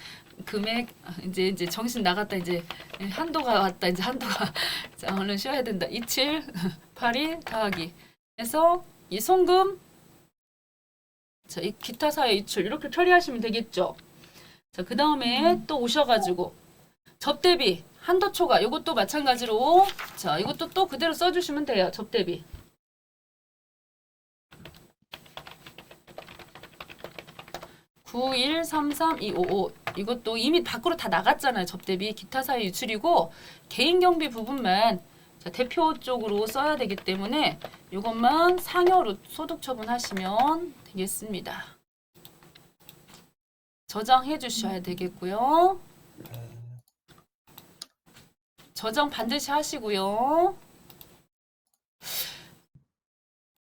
금액 이제 정신 나갔다 이제 한도가 왔다 이제 한도가 자 얼른 쉬어야 된다 27 82 더하기 해서 이 송금 자 이 기타 사회 이출 이렇게 처리하시면 되겠죠. 자 그 다음에 또 오셔가지고 접대비 한도 초과 이것도 마찬가지로 자 이것도 또 그대로 써주시면 돼요. 접대비 (9133) 이것도 이미 밖으로 다 나갔잖아요. 접대비 기타 사회 유출이고 개인 경비 부분만 자, 대표 쪽으로 써야 되기 때문에 이것만 상여로 소득 처분하시면 되겠습니다. 저장해 주셔야 되겠고요. 저장 반드시 하시고요.